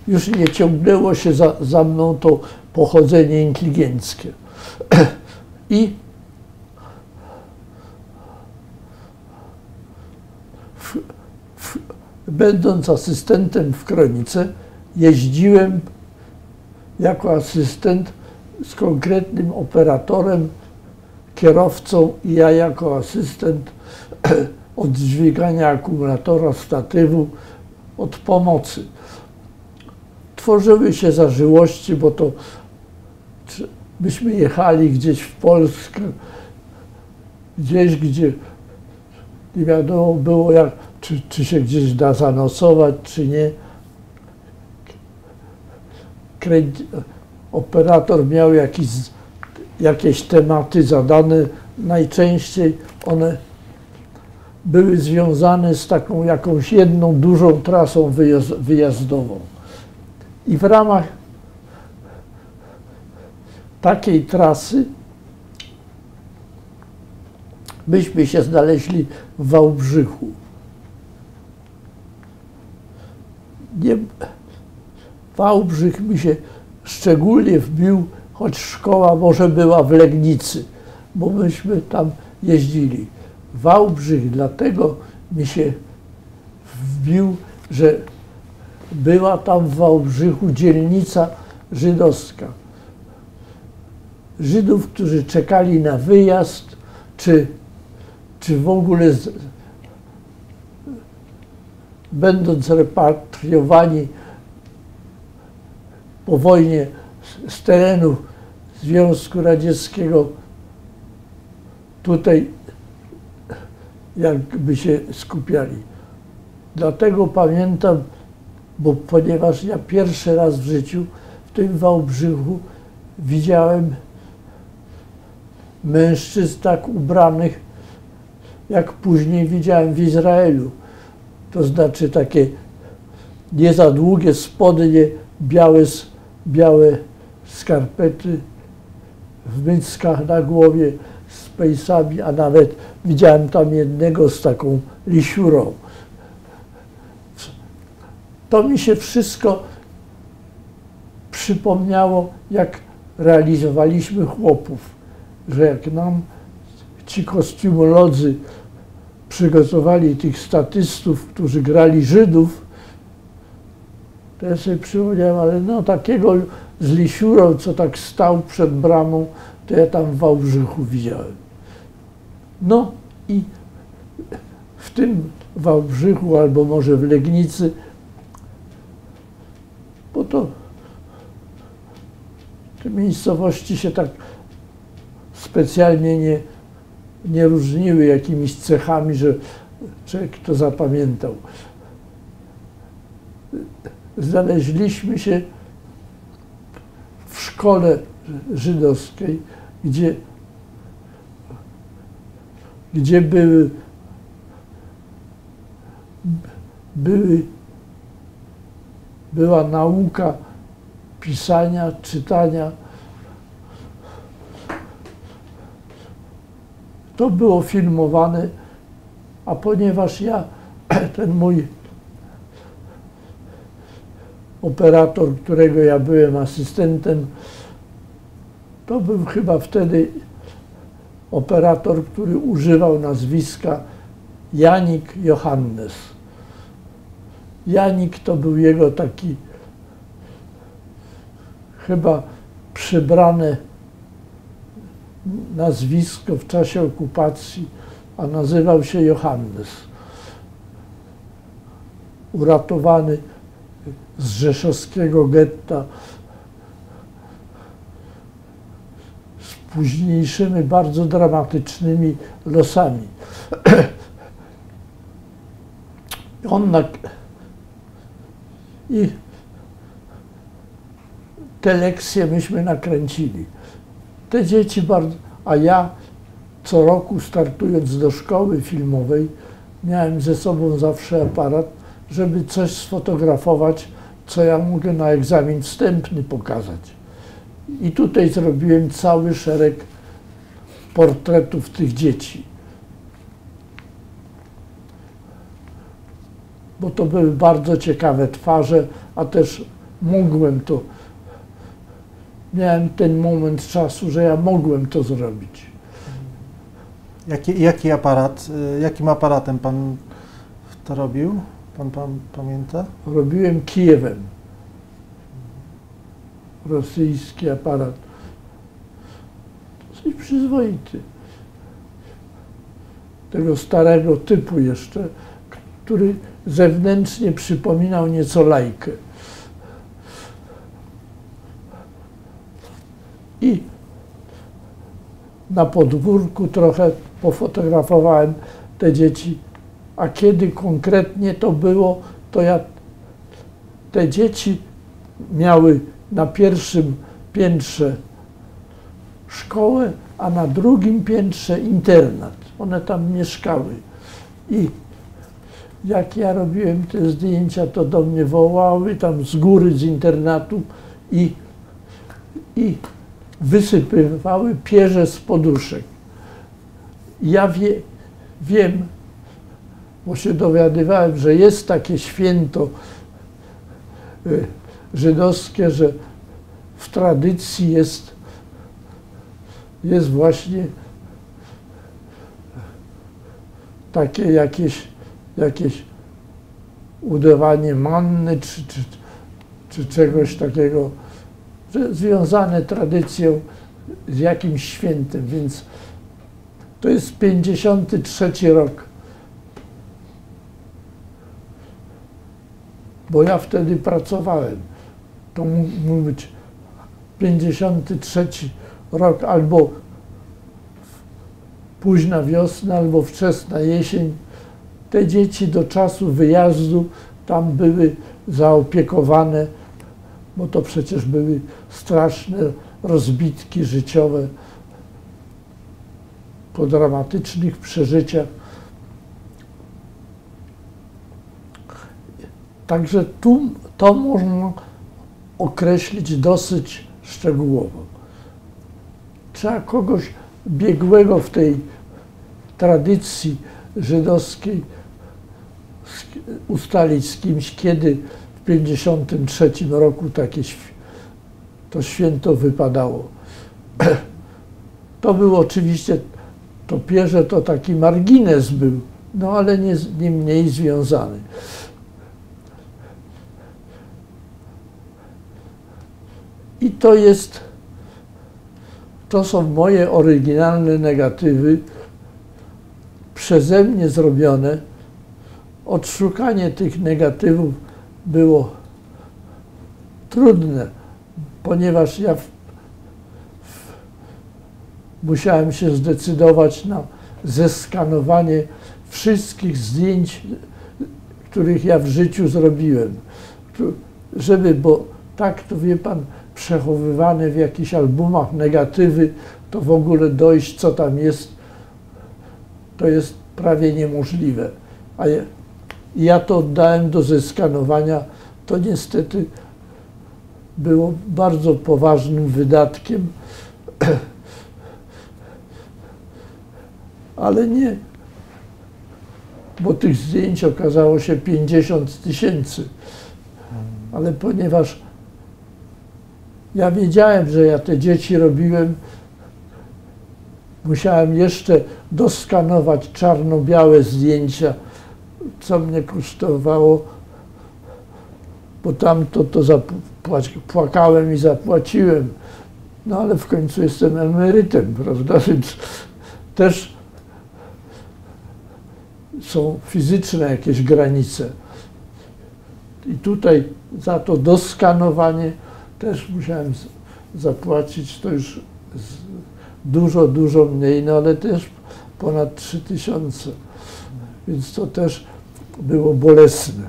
Już nie ciągnęło się za mną to pochodzenie inteligenckie. I będąc asystentem w Kronice, jeździłem jako asystent z konkretnym operatorem, kierowcą i ja jako asystent od dźwigania akumulatora, statywu, od pomocy. Tworzyły się zażyłości, bo to byśmy jechali gdzieś w Polskę, gdzieś, gdzie nie wiadomo było, czy się gdzieś da zanocować, czy nie. Operator miał jakiś jakieś tematy zadane. Najczęściej one były związane z taką jakąś jedną dużą trasą wyjazdową. I w ramach takiej trasy myśmy się znaleźli w Wałbrzychu. Wałbrzych mi się szczególnie wbił, choć szkoła może była w Legnicy, bo myśmy tam jeździli. Wałbrzych dlatego mi się wbił, że była tam w Wałbrzychu dzielnica żydowska. Żydów, którzy czekali na wyjazd, czy w ogóle będąc repatriowani po wojnie z terenów Związku Radzieckiego, tutaj jakby się skupiali. Dlatego pamiętam, ponieważ ja pierwszy raz w życiu w tym Wałbrzychu widziałem mężczyzn tak ubranych, jak później widziałem w Izraelu. To znaczy takie nie za długie spodnie, białe skarpety, w myckach na głowie, z pejsami, a nawet widziałem tam jednego z taką lisiurą. To mi się wszystko przypomniało, jak realizowaliśmy chłopów, że jak nam ci kostiumolodzy przygotowali tych statystów, którzy grali Żydów, to ja sobie przypomniałem, ale no takiego z lisiurą, co tak stał przed bramą, to ja tam w Wałbrzychu widziałem. No i w tym Wałbrzychu, albo może w Legnicy, bo to te miejscowości się tak specjalnie nie różniły jakimiś cechami, że człowiek to zapamiętał. Znaleźliśmy się w szkole żydowskiej, gdzie była nauka pisania, czytania. To było filmowane, a ponieważ ten mój operator, którego ja byłem asystentem, to był chyba wtedy operator, który używał nazwiska Janik Johannes. Janik to był jego taki chyba przybrane nazwisko w czasie okupacji, a nazywał się Johannes. Uratowany z rzeszowskiego getta, z późniejszymi bardzo dramatycznymi losami. I te lekcje myśmy nakręcili. Te dzieci bardzo, a ja co roku startując do szkoły filmowej miałem ze sobą zawsze aparat, żeby coś sfotografować, co ja mogę na egzamin wstępny pokazać. I tutaj zrobiłem cały szereg portretów tych dzieci. Bo to były bardzo ciekawe twarze, a też miałem ten moment czasu, że ja mogłem to zrobić. Jakim aparatem pan to robił? Pan pamięta? Robiłem Kijewem. Rosyjski aparat. Dosyć przyzwoity. Tego starego typu jeszcze, który zewnętrznie przypominał nieco Lajkę. I na podwórku trochę pofotografowałem te dzieci, a kiedy konkretnie to było, to te dzieci miały na pierwszym piętrze szkołę, a na drugim piętrze internat. One tam mieszkały. I jak ja robiłem te zdjęcia, to do mnie wołały tam z góry, z internatu i wysypywały pierze z poduszek. Ja wiem, bo się dowiadywałem, że jest takie święto żydowskie, że w tradycji jest właśnie takie jakieś udawanie manny czy czegoś takiego, że związane tradycją z jakimś świętem, więc to jest 53 rok. Bo ja wtedy pracowałem. To mógł być 53 rok, albo późna wiosna, albo wczesna jesień. Te dzieci do czasu wyjazdu tam były zaopiekowane, bo to przecież były straszne rozbitki życiowe po dramatycznych przeżyciach. Także to można określić dosyć szczegółowo. Trzeba kogoś biegłego w tej tradycji żydowskiej ustalić z kimś, kiedy w 1953 roku to święto wypadało. To był oczywiście, to pierze to taki margines był, no ale nie mniej związany. I to są moje oryginalne negatywy, przeze mnie zrobione. Odszukanie tych negatywów było trudne, ponieważ ja musiałem się zdecydować na zeskanowanie wszystkich zdjęć, których ja w życiu zrobiłem. Bo tak, to wie pan, przechowywane w jakichś albumach negatywy, to w ogóle dojść, co tam jest, to jest prawie niemożliwe. A ja to oddałem do zeskanowania. To niestety było bardzo poważnym wydatkiem, ale nie, bo tych zdjęć okazało się 50 000. Ale ponieważ ja wiedziałem, że ja te dzieci robiłem, musiałem jeszcze doskanować czarno-białe zdjęcia, co mnie kosztowało, bo tamto płakałem i zapłaciłem. No ale w końcu jestem emerytem, prawda, więc też są fizyczne jakieś granice. I tutaj za to doskanowanie też musiałem zapłacić, to już dużo mniej, no ale też ponad 3000, więc to też było bolesne.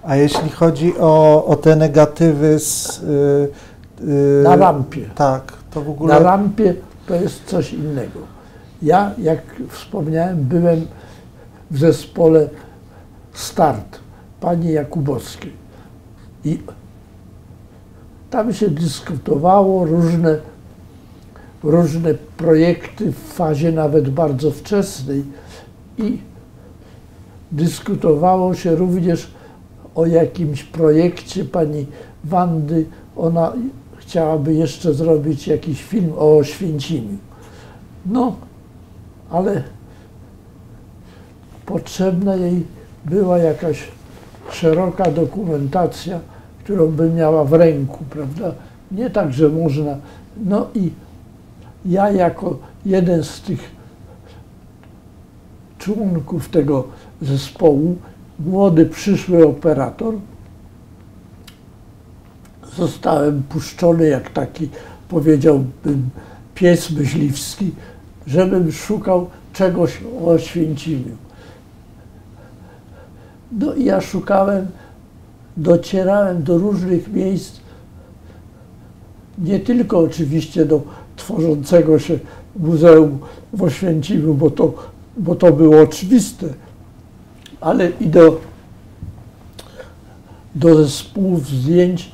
A jeśli chodzi o te negatywy na rampie. Tak, to w ogóle... Na rampie to jest coś innego. Ja, jak wspomniałem, byłem w zespole Start pani Jakubowskiej i tam się dyskutowało różne projekty w fazie nawet bardzo wczesnej i dyskutowało się również o jakimś projekcie pani Wandy. Ona chciałaby jeszcze zrobić jakiś film o Oświęcimiu. No, ale potrzebna jej była jakaś szeroka dokumentacja, którą by miała w ręku, prawda? Nie tak, że można. No i ja jako jeden z tych członków tego zespołu, młody, przyszły operator, zostałem puszczony jak taki, powiedziałbym, pies myśliwski, żebym szukał czegoś o Oświęcimiu. No i ja szukałem docierałem do różnych miejsc, nie tylko oczywiście do tworzącego się muzeum w Oświęcimiu, bo to było oczywiste, ale i do zespołów zdjęć,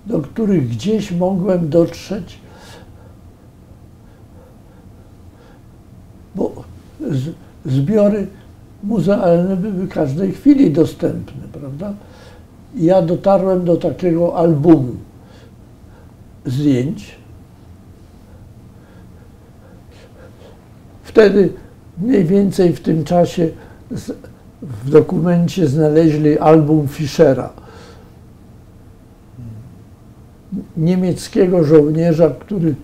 do których gdzieś mogłem dotrzeć, bo zbiory muzealne były w każdej chwili dostępne, prawda? I ja dotarłem do takiego albumu zdjęć. Wtedy mniej więcej w tym czasie w dokumencie znaleźli album Fischera, niemieckiego żołnierza, który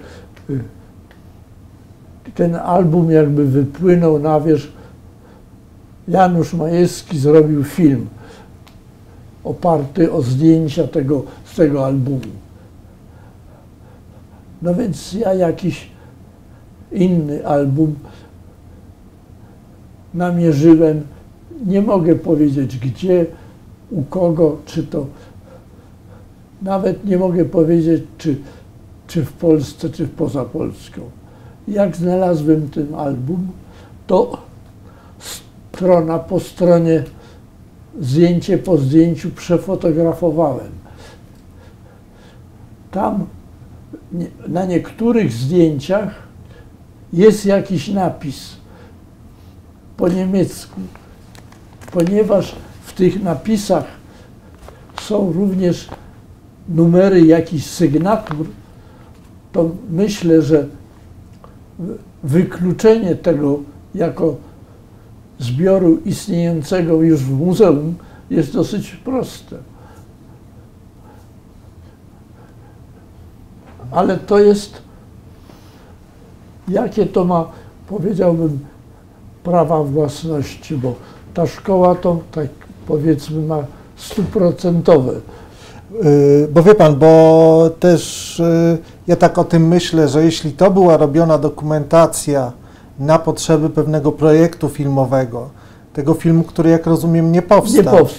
ten album jakby wypłynął na wierzch. Janusz Majewski zrobił film oparty o zdjęcia z tego albumu. No więc ja jakiś inny album namierzyłem. Nie mogę powiedzieć gdzie, u kogo, czy to... Nawet nie mogę powiedzieć, czy w Polsce, czy poza Polską. Jak znalazłem ten album, to strona po stronie, zdjęcie po zdjęciu przefotografowałem. Tam na niektórych zdjęciach jest jakiś napis po niemiecku, ponieważ w tych napisach są również numery jakichś sygnatur, to myślę, że wykluczenie tego jako zbioru istniejącego już w muzeum jest dosyć proste. Ale to jest, jakie to ma, powiedziałbym, prawa własności, bo ta szkoła to, tak powiedzmy, ma 100%. Bo wie pan, bo też ja tak o tym myślę, że jeśli to była robiona dokumentacja na potrzeby pewnego projektu filmowego, tego filmu, który jak rozumiem nie powstał, tak.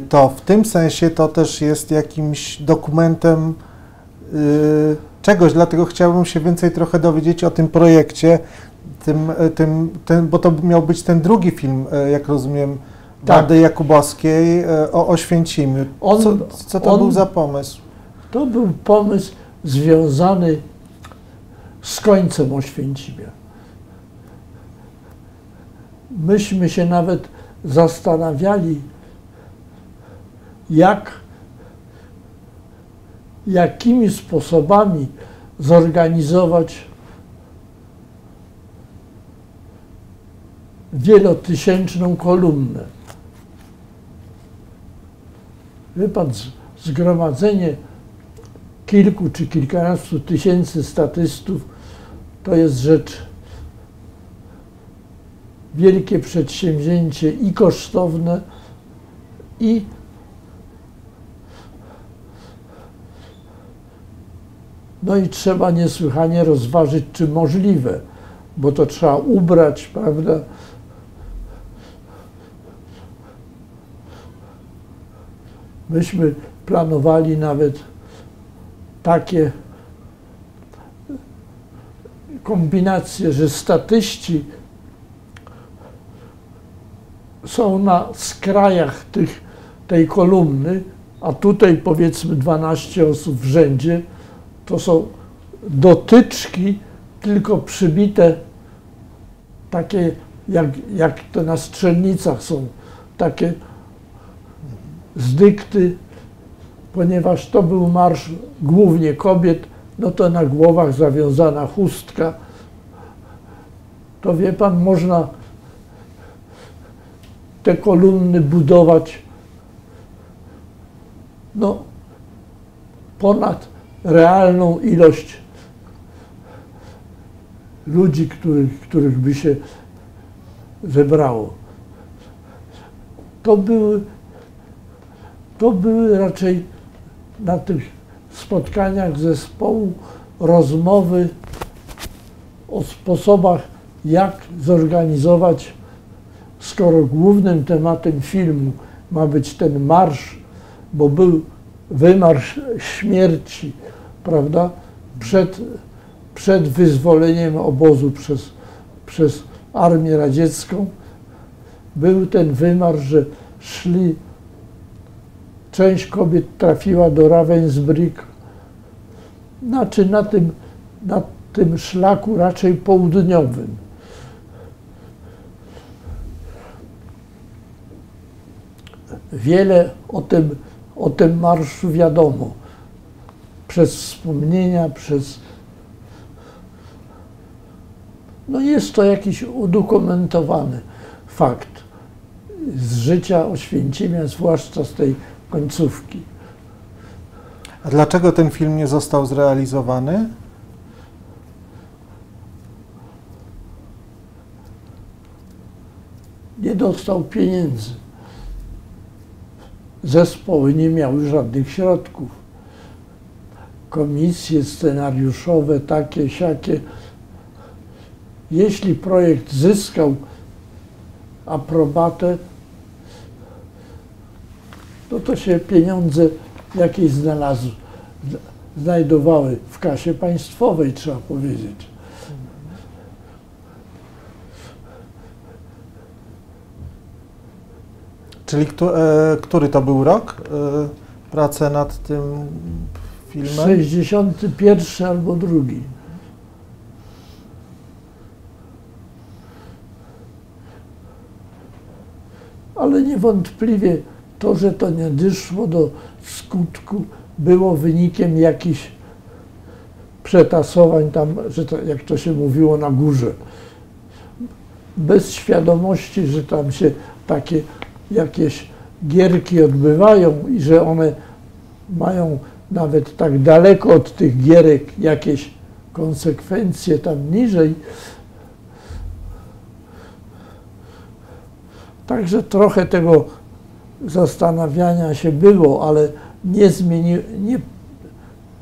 To w tym sensie to też jest jakimś dokumentem czegoś, dlatego chciałbym się więcej trochę dowiedzieć o tym projekcie, bo to miał być ten drugi film, jak rozumiem, Wandy Jakubowskiej o Oświęcimiu. Co to był za pomysł? To był pomysł związany z końcem Oświęcimia. Myśmy się nawet zastanawiali, jakimi sposobami zorganizować wielotysięczną kolumnę. Wie pan, zgromadzenie kilku czy kilkunastu tysięcy statystów to jest rzecz, wielkie przedsięwzięcie i kosztowne, no i trzeba niesłychanie rozważyć, czy możliwe, bo to trzeba ubrać, prawda? Myśmy planowali nawet takie kombinacje, że statyści są na skrajach tej kolumny, a tutaj powiedzmy 12 osób w rzędzie, to są dotyczki tylko przybite, takie jak to na strzelnicach są, takie zdykty, ponieważ to był marsz głównie kobiet, no to na głowach zawiązana chustka. To wie pan, można te kolumny budować no, ponad realną ilość ludzi, których by się zebrało. To były raczej na tych spotkaniach zespołu rozmowy o sposobach, jak zorganizować skoro głównym tematem filmu ma być ten marsz, bo był wymarsz śmierci, prawda, przed wyzwoleniem obozu przez Armię Radziecką, był ten wymarsz, że szli, część kobiet trafiła do Ravensbrück, znaczy na tym szlaku raczej południowym. Wiele o tym marszu wiadomo, przez wspomnienia, no jest to jakiś udokumentowany fakt z życia Oświęcimia, zwłaszcza z tej końcówki. A dlaczego ten film nie został zrealizowany? Nie dostał pieniędzy. Zespoły nie miały żadnych środków. Komisje scenariuszowe, takie, siakie. Jeśli projekt zyskał aprobatę, to się pieniądze jakieś znajdowały w kasie państwowej, trzeba powiedzieć. Czyli który to był rok? Prace nad tym filmem? 61 albo drugi. Ale niewątpliwie to, że to nie doszło do skutku, było wynikiem jakichś przetasowań tam, że to, jak to się mówiło, na górze. Bez świadomości, że tam się takie jakieś gierki odbywają i że one mają nawet tak daleko od tych gierek jakieś konsekwencje tam niżej. Także trochę tego zastanawiania się było, ale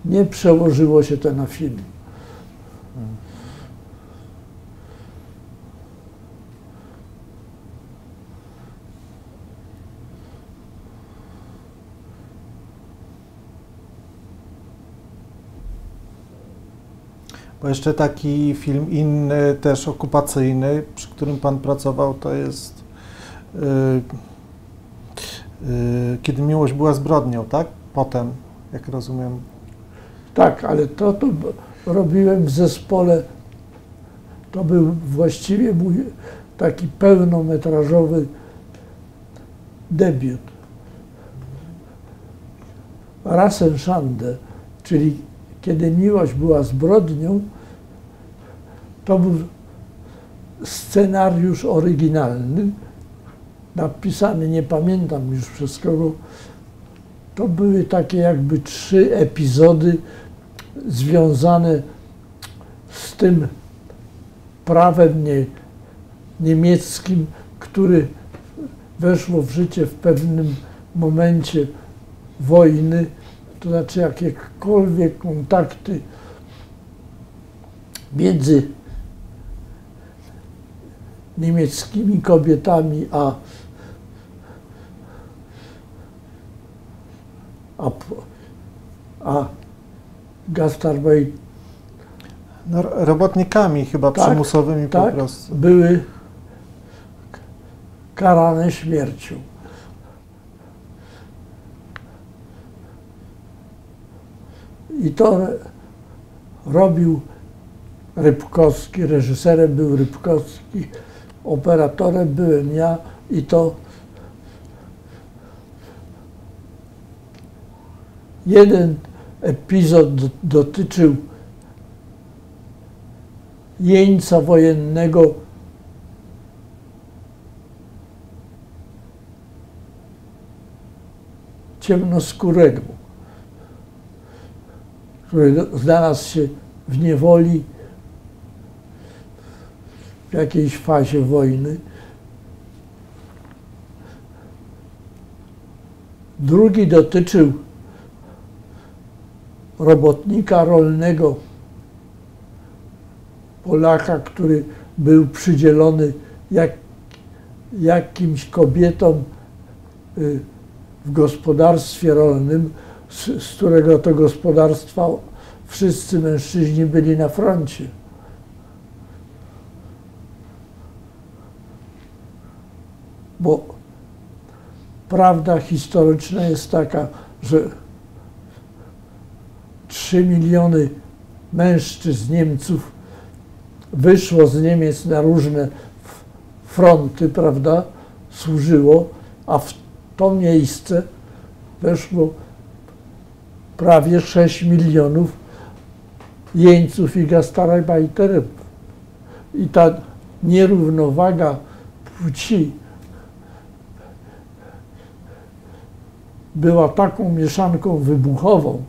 nie przełożyło się to na film. Bo jeszcze taki film inny, też okupacyjny, przy którym pan pracował, to jest Kiedy miłość była zbrodnią, tak? Potem, jak rozumiem. Tak, ale to robiłem w zespole. To był właściwie mój taki pełnometrażowy debiut. Rassenschande, czyli Kiedy miłość była zbrodnią, to był scenariusz oryginalny, napisany, nie pamiętam już przez kogo. To były takie jakby 3 epizody związane z tym prawem niemieckim, który weszło w życie w pewnym momencie wojny, to znaczy jakiekolwiek kontakty między niemieckimi kobietami a Gastarbeit. No, robotnikami chyba tak, przymusowymi tak, po prostu. Były karane śmiercią. I to robił Rybkowski, reżyserem był Rybkowski, operatorem byłem ja i to jeden epizod dotyczył jeńca wojennego, ciemnoskórego, który znalazł się w niewoli w jakiejś fazie wojny. Drugi dotyczył robotnika rolnego, Polaka, który był przydzielony jakimś kobietom w gospodarstwie rolnym, z którego to gospodarstwa wszyscy mężczyźni byli na froncie. Bo prawda historyczna jest taka, że 3 miliony mężczyzn, Niemców, wyszło z Niemiec na różne fronty, prawda, służyło, a w to miejsce weszło prawie 6 milionów jeńców i gastarbeiterów. I ta nierównowaga płci była taką mieszanką wybuchową,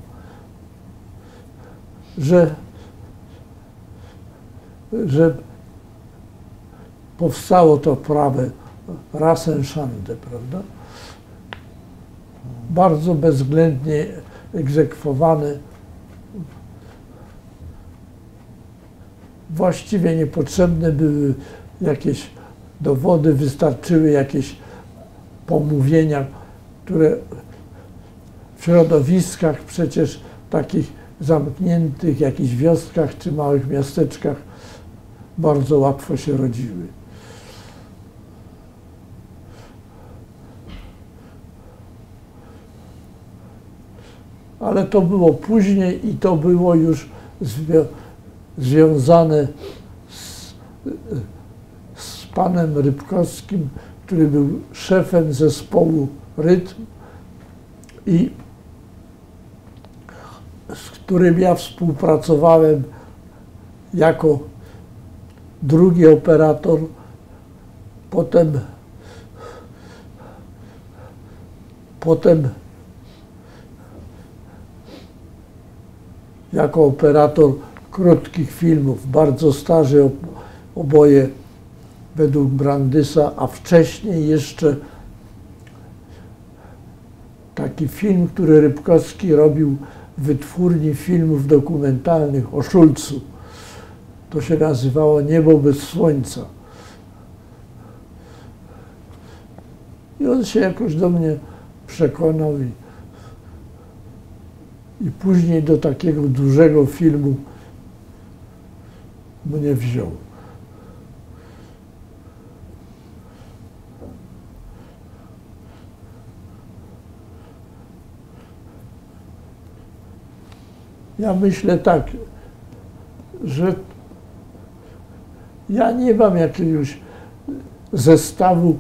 że powstało to prawo Rassenschande, prawda? Bardzo bezwzględnie egzekwowane. Właściwie niepotrzebne były jakieś dowody, wystarczyły jakieś pomówienia, które w środowiskach przecież takich zamkniętych, jakichś wioskach czy małych miasteczkach bardzo łatwo się rodziły. Ale to było później i to było już związane z panem Rybkowskim, który był szefem zespołu Rytm i z którym ja współpracowałem jako drugi operator, potem jako operator krótkich filmów, bardzo starzy oboje według Brandysa, a wcześniej jeszcze taki film, który Rybkowski robił w Wytwórni Filmów Dokumentalnych o Szulcu. To się nazywało Niebo bez słońca. I on się jakoś do mnie przekonał i później do takiego dużego filmu mnie wziął. Ja myślę tak, że ja nie mam jakiegoś zestawu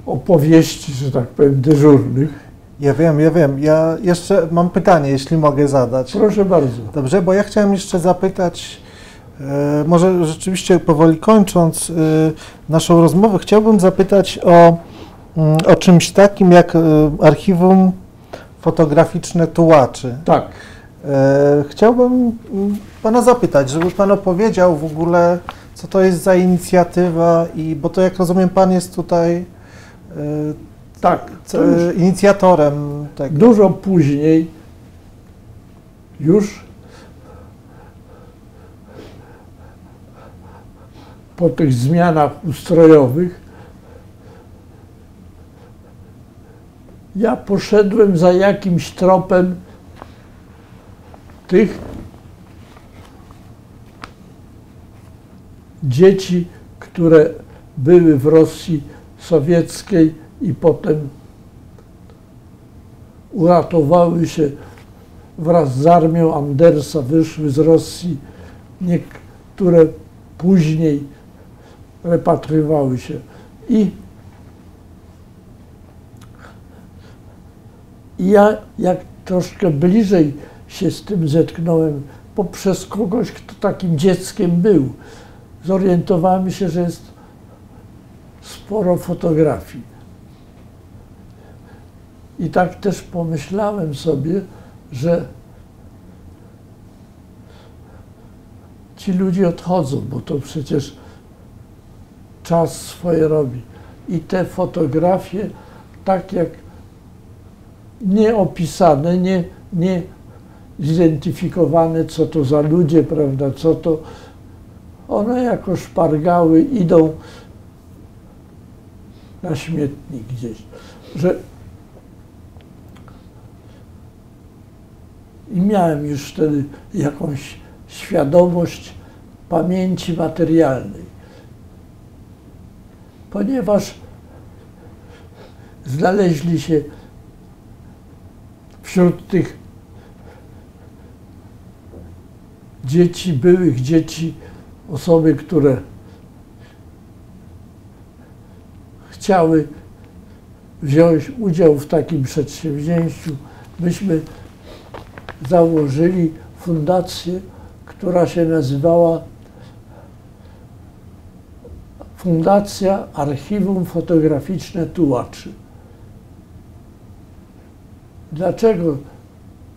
opowieści, że tak powiem, dyżurnych. Ja wiem. Ja jeszcze mam pytanie, jeśli mogę zadać. Proszę bardzo. Dobrze, bo ja chciałem jeszcze zapytać, może rzeczywiście powoli kończąc naszą rozmowę, chciałbym zapytać o czymś takim jak archiwum fotograficzne Tułaczy. Tak. Chciałbym pana zapytać, żeby pan opowiedział w ogóle, co to jest za inicjatywa, bo to, jak rozumiem, pan jest tutaj tak, inicjatorem tego. Dużo później, już po tych zmianach ustrojowych, ja poszedłem za jakimś tropem tych dzieci, które były w Rosji sowieckiej i potem uratowały się wraz z armią Andersa, wyszły z Rosji, niektóre później repatriowały się. I ja, jak troszkę bliżej się z tym zetknąłem, poprzez kogoś, kto takim dzieckiem był, zorientowałem się, że jest sporo fotografii. I tak też pomyślałem sobie, że ci ludzie odchodzą, bo to przecież czas swoje robi. I te fotografie, tak jak nieopisane, nie zidentyfikowane, co to za ludzie, prawda, co to, one jako szpargały idą na śmietnik gdzieś, że i miałem już wtedy jakąś świadomość pamięci materialnej, ponieważ znaleźli się wśród tych dzieci, byłych dzieci, osoby, które chciały wziąć udział w takim przedsięwzięciu. Myśmy założyli fundację, która się nazywała Fundacja Archiwum Fotograficzne Tułaczy. Dlaczego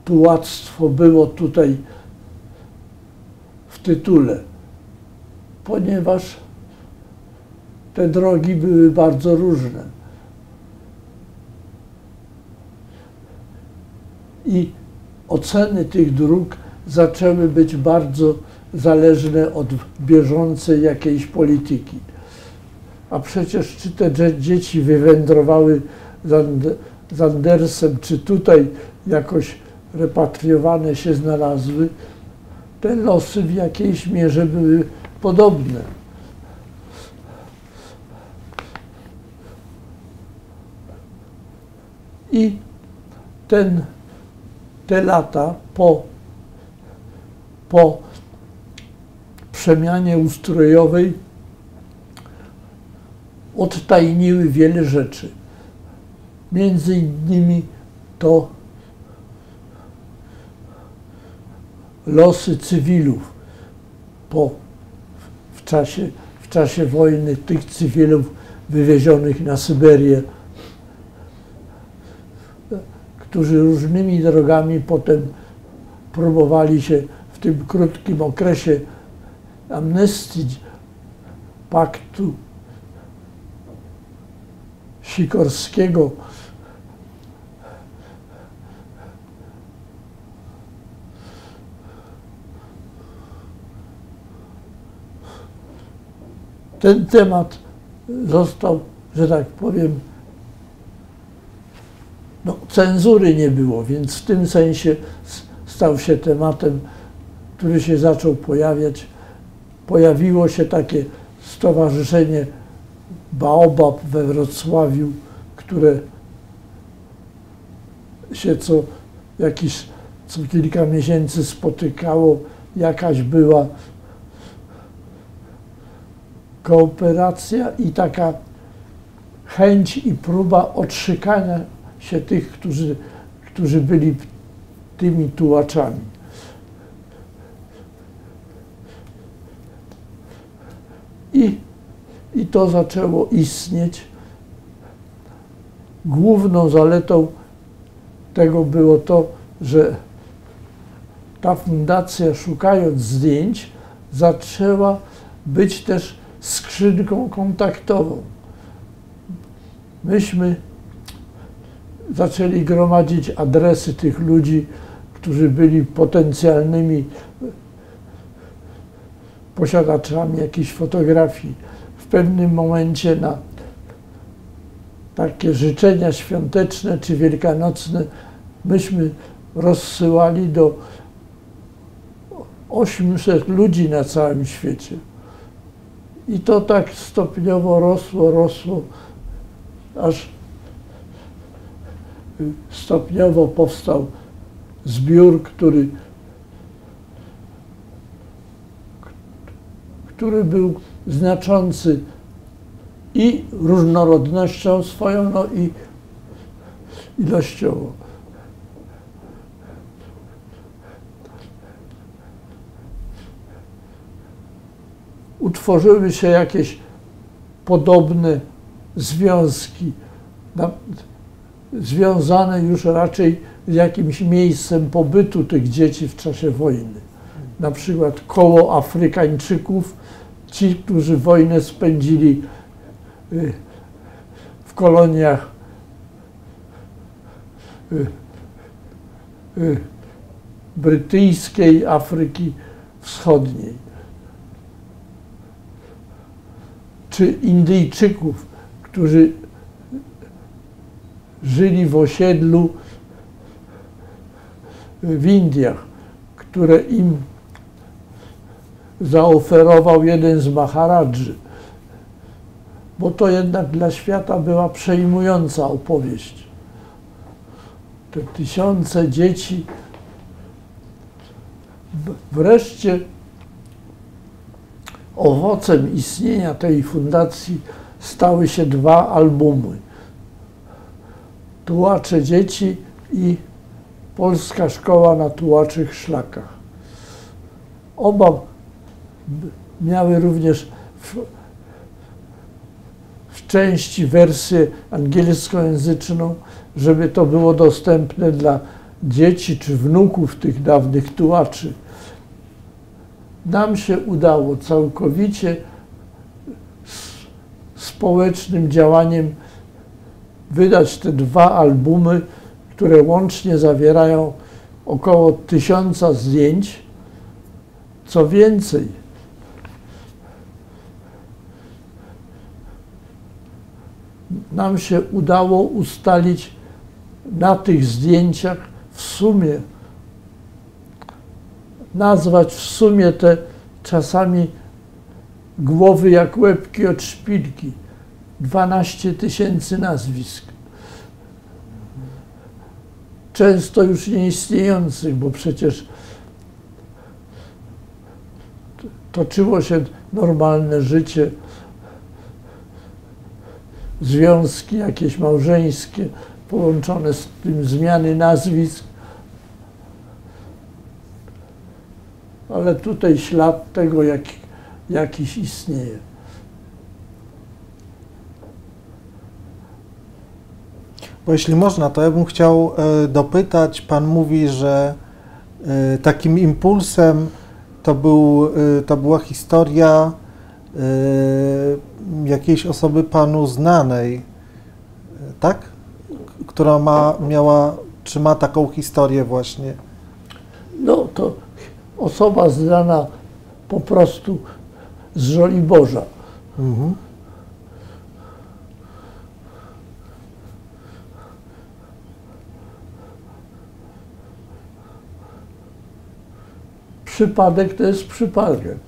tułactwo było tutaj w tytule? Ponieważ te drogi były bardzo różne. I oceny tych dróg zaczęły być bardzo zależne od bieżącej jakiejś polityki. A przecież czy te dzieci wywędrowały z Andersem, czy tutaj jakoś repatriowane się znalazły, te losy w jakiejś mierze były podobne. I te lata po przemianie ustrojowej odtajniły wiele rzeczy. Między innymi to losy cywilów w czasie wojny, tych cywilów wywiezionych na Syberię, którzy różnymi drogami potem próbowali się w tym krótkim okresie amnestii, paktu sikorskiego ten temat został, że tak powiem, cenzury nie było, więc w tym sensie stał się tematem, który się zaczął pojawiać. Pojawiło się takie stowarzyszenie Baobab we Wrocławiu, które się co kilka miesięcy spotykało. Jakaś była kooperacja i taka chęć i próba odszykania się tych, którzy byli tymi tułaczami. I to zaczęło istnieć. Główną zaletą tego było to, że ta fundacja, szukając zdjęć, zaczęła być też skrzynką kontaktową. Myśmy zaczęli gromadzić adresy tych ludzi, którzy byli potencjalnymi posiadaczami jakichś fotografii. W pewnym momencie na takie życzenia świąteczne czy wielkanocne myśmy rozsyłali do 800 ludzi na całym świecie. I to tak stopniowo rosło, aż stopniowo powstał zbiór, który był znaczący i różnorodnością swoją, i ilościowo. Utworzyły się jakieś podobne związki, związane już raczej z jakimś miejscem pobytu tych dzieci w czasie wojny. Na przykład koło Afrykańczyków, ci, którzy wojnę spędzili w koloniach brytyjskiej Afryki Wschodniej, czy Indyjczyków, którzy żyli w osiedlu w Indiach, które im zaoferował jeden z Maharadży, bo to jednak dla świata była przejmująca opowieść. Te tysiące dzieci. Wreszcie owocem istnienia tej fundacji stały się 2 albumy. Tułacze dzieci i Polska Szkoła na Tułaczych Szlakach. Oba miały również w części wersję angielskojęzyczną, żeby to było dostępne dla dzieci czy wnuków tych dawnych tułaczy. Nam się udało całkowicie społecznym działaniem wydać te 2 albumy, które łącznie zawierają około 1000 zdjęć. Co więcej, nam się udało ustalić na tych zdjęciach w sumie, nazwać w sumie te czasami głowy jak łebki od szpilki. 12 000 nazwisk. Często już nieistniejących, bo przecież toczyło się normalne życie, związki jakieś małżeńskie, połączone z tym zmiany nazwisk. Ale tutaj ślad tego jakiś istnieje. Bo jeśli można, to ja bym chciał dopytać, pan mówi, że takim impulsem to była historia jakiejś osoby panu znanej, tak? Która ma taką historię właśnie. No to osoba znana po prostu z Żoliborza. Mhm. Przypadek to jest przypadek.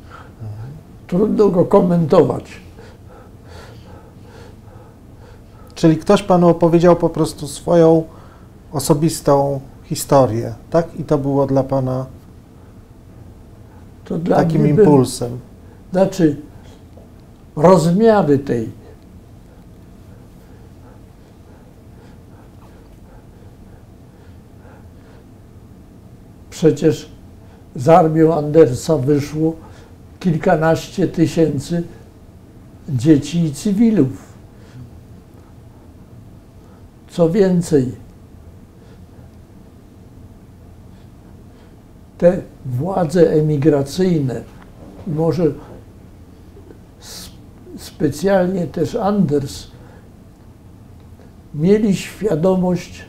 Trudno go komentować. Czyli ktoś panu opowiedział po prostu swoją osobistą historię, tak? I to było dla pana To dla takim mnie impulsem. Znaczy, rozmiary tej przecież z armią Andersa wyszło kilkanaście tysięcy dzieci i cywilów. Co więcej, te władze emigracyjne, może specjalnie też Anders, mieli świadomość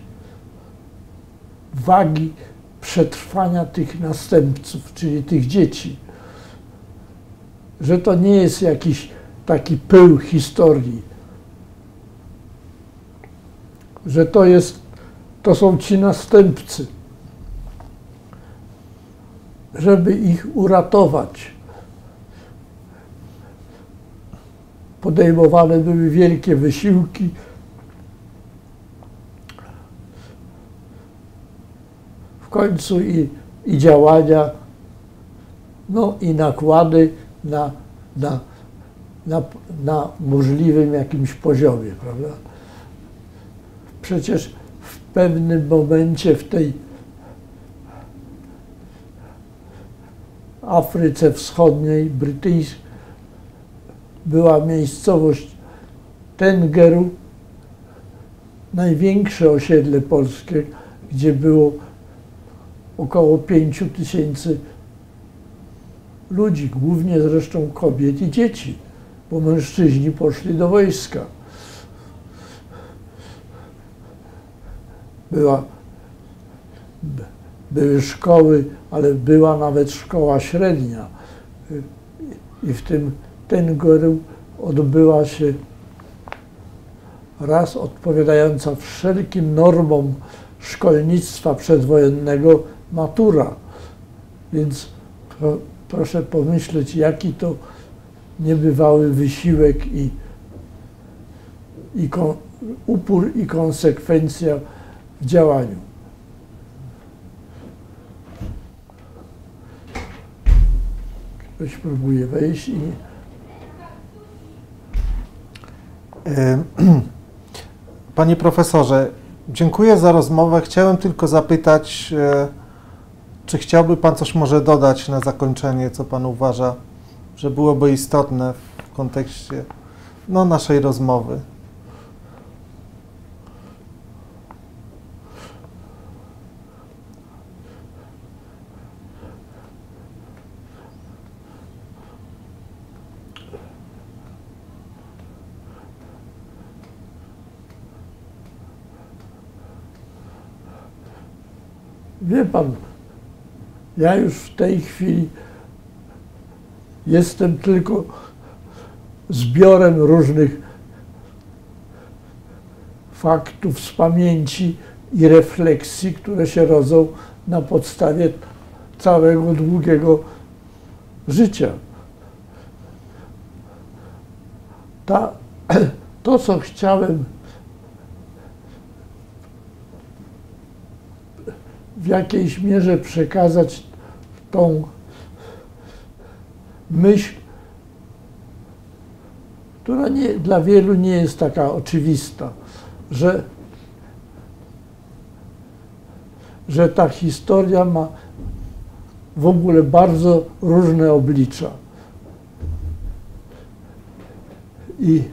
wagi przetrwania tych następców, czyli tych dzieci. Że to nie jest jakiś taki pył historii. Że to są ci następcy. Żeby ich uratować, podejmowane były wielkie wysiłki. W końcu i działania, no i nakłady na możliwym jakimś poziomie, prawda? Przecież w pewnym momencie w tej Afryce Wschodniej, brytyjskiej, była miejscowość Tengeru, największe osiedle polskie, gdzie było około 5000 ludzi, głównie zresztą kobiet i dzieci, bo mężczyźni poszli do wojska. Były szkoły, ale była nawet szkoła średnia. I w tym Tengeru odbyła się raz odpowiadająca wszelkim normom szkolnictwa przedwojennego matura. Więc proszę pomyśleć, jaki to niebywały wysiłek i upór i konsekwencja w działaniu. Ktoś próbuje wejść i... Panie profesorze, dziękuję za rozmowę. Chciałem tylko zapytać, czy chciałby Pan coś może dodać na zakończenie, co Pan uważa, że byłoby istotne w kontekście naszej rozmowy? Wie pan, ja już w tej chwili jestem tylko zbiorem różnych faktów z pamięci i refleksji, które się rodzą na podstawie całego długiego życia. To, co chciałem w jakiejś mierze przekazać, tą myśl, która dla wielu nie jest taka oczywista, że ta historia ma w ogóle bardzo różne oblicza. I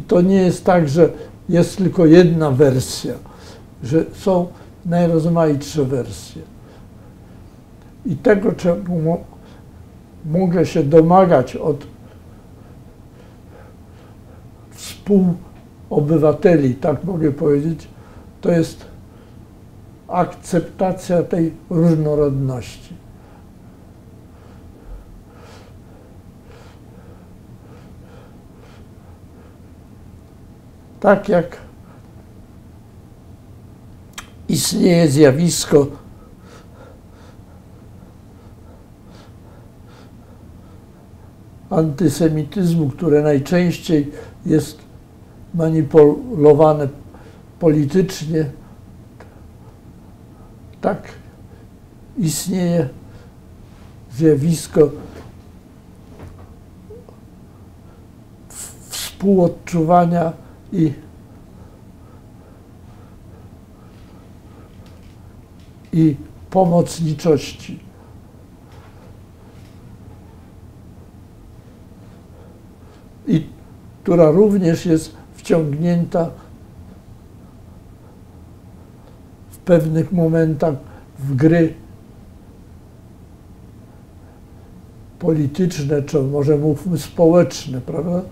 to nie jest tak, że jest tylko jedna wersja, że są najrozmaitsze wersje. I tego, czego mogę się domagać od współobywateli, tak mogę powiedzieć, to jest akceptacja tej różnorodności. Tak jak istnieje zjawisko antysemityzmu, które najczęściej jest manipulowane politycznie, tak istnieje zjawisko współodczuwania i pomocniczości. I która również jest wciągnięta w pewnych momentach w gry polityczne, czy może mówmy społeczne, prawda?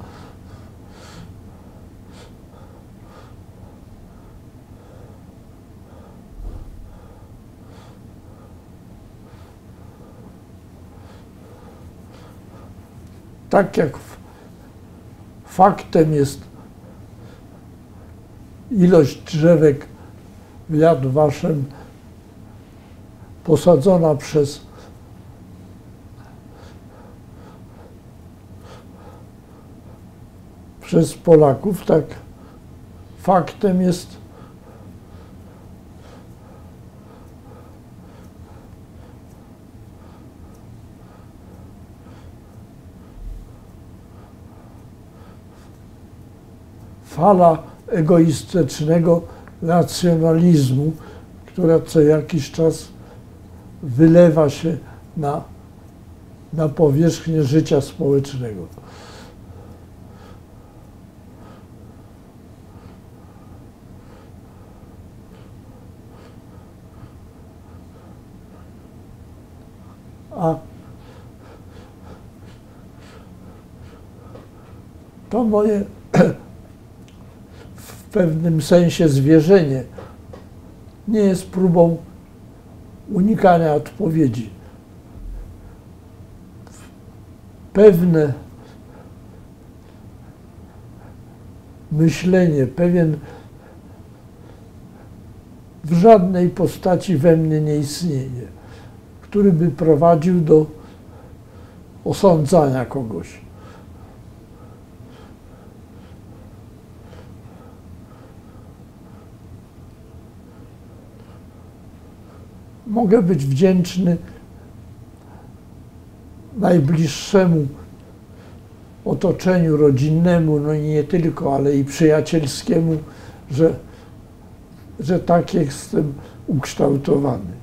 Tak jak faktem jest ilość drzewek w Yad Vashem posadzona przez Polaków, tak faktem jest fala egoistycznego nacjonalizmu, która co jakiś czas wylewa się na powierzchnię życia społecznego. A to moje w pewnym sensie zwierzenie nie jest próbą unikania odpowiedzi. pewne myślenie, pewien w żadnej postaci we mnie nie istnieje, który by prowadził do osądzania kogoś. Mogę być wdzięczny najbliższemu otoczeniu rodzinnemu, no i nie tylko, ale i przyjacielskiemu, że tak jestem ukształtowany.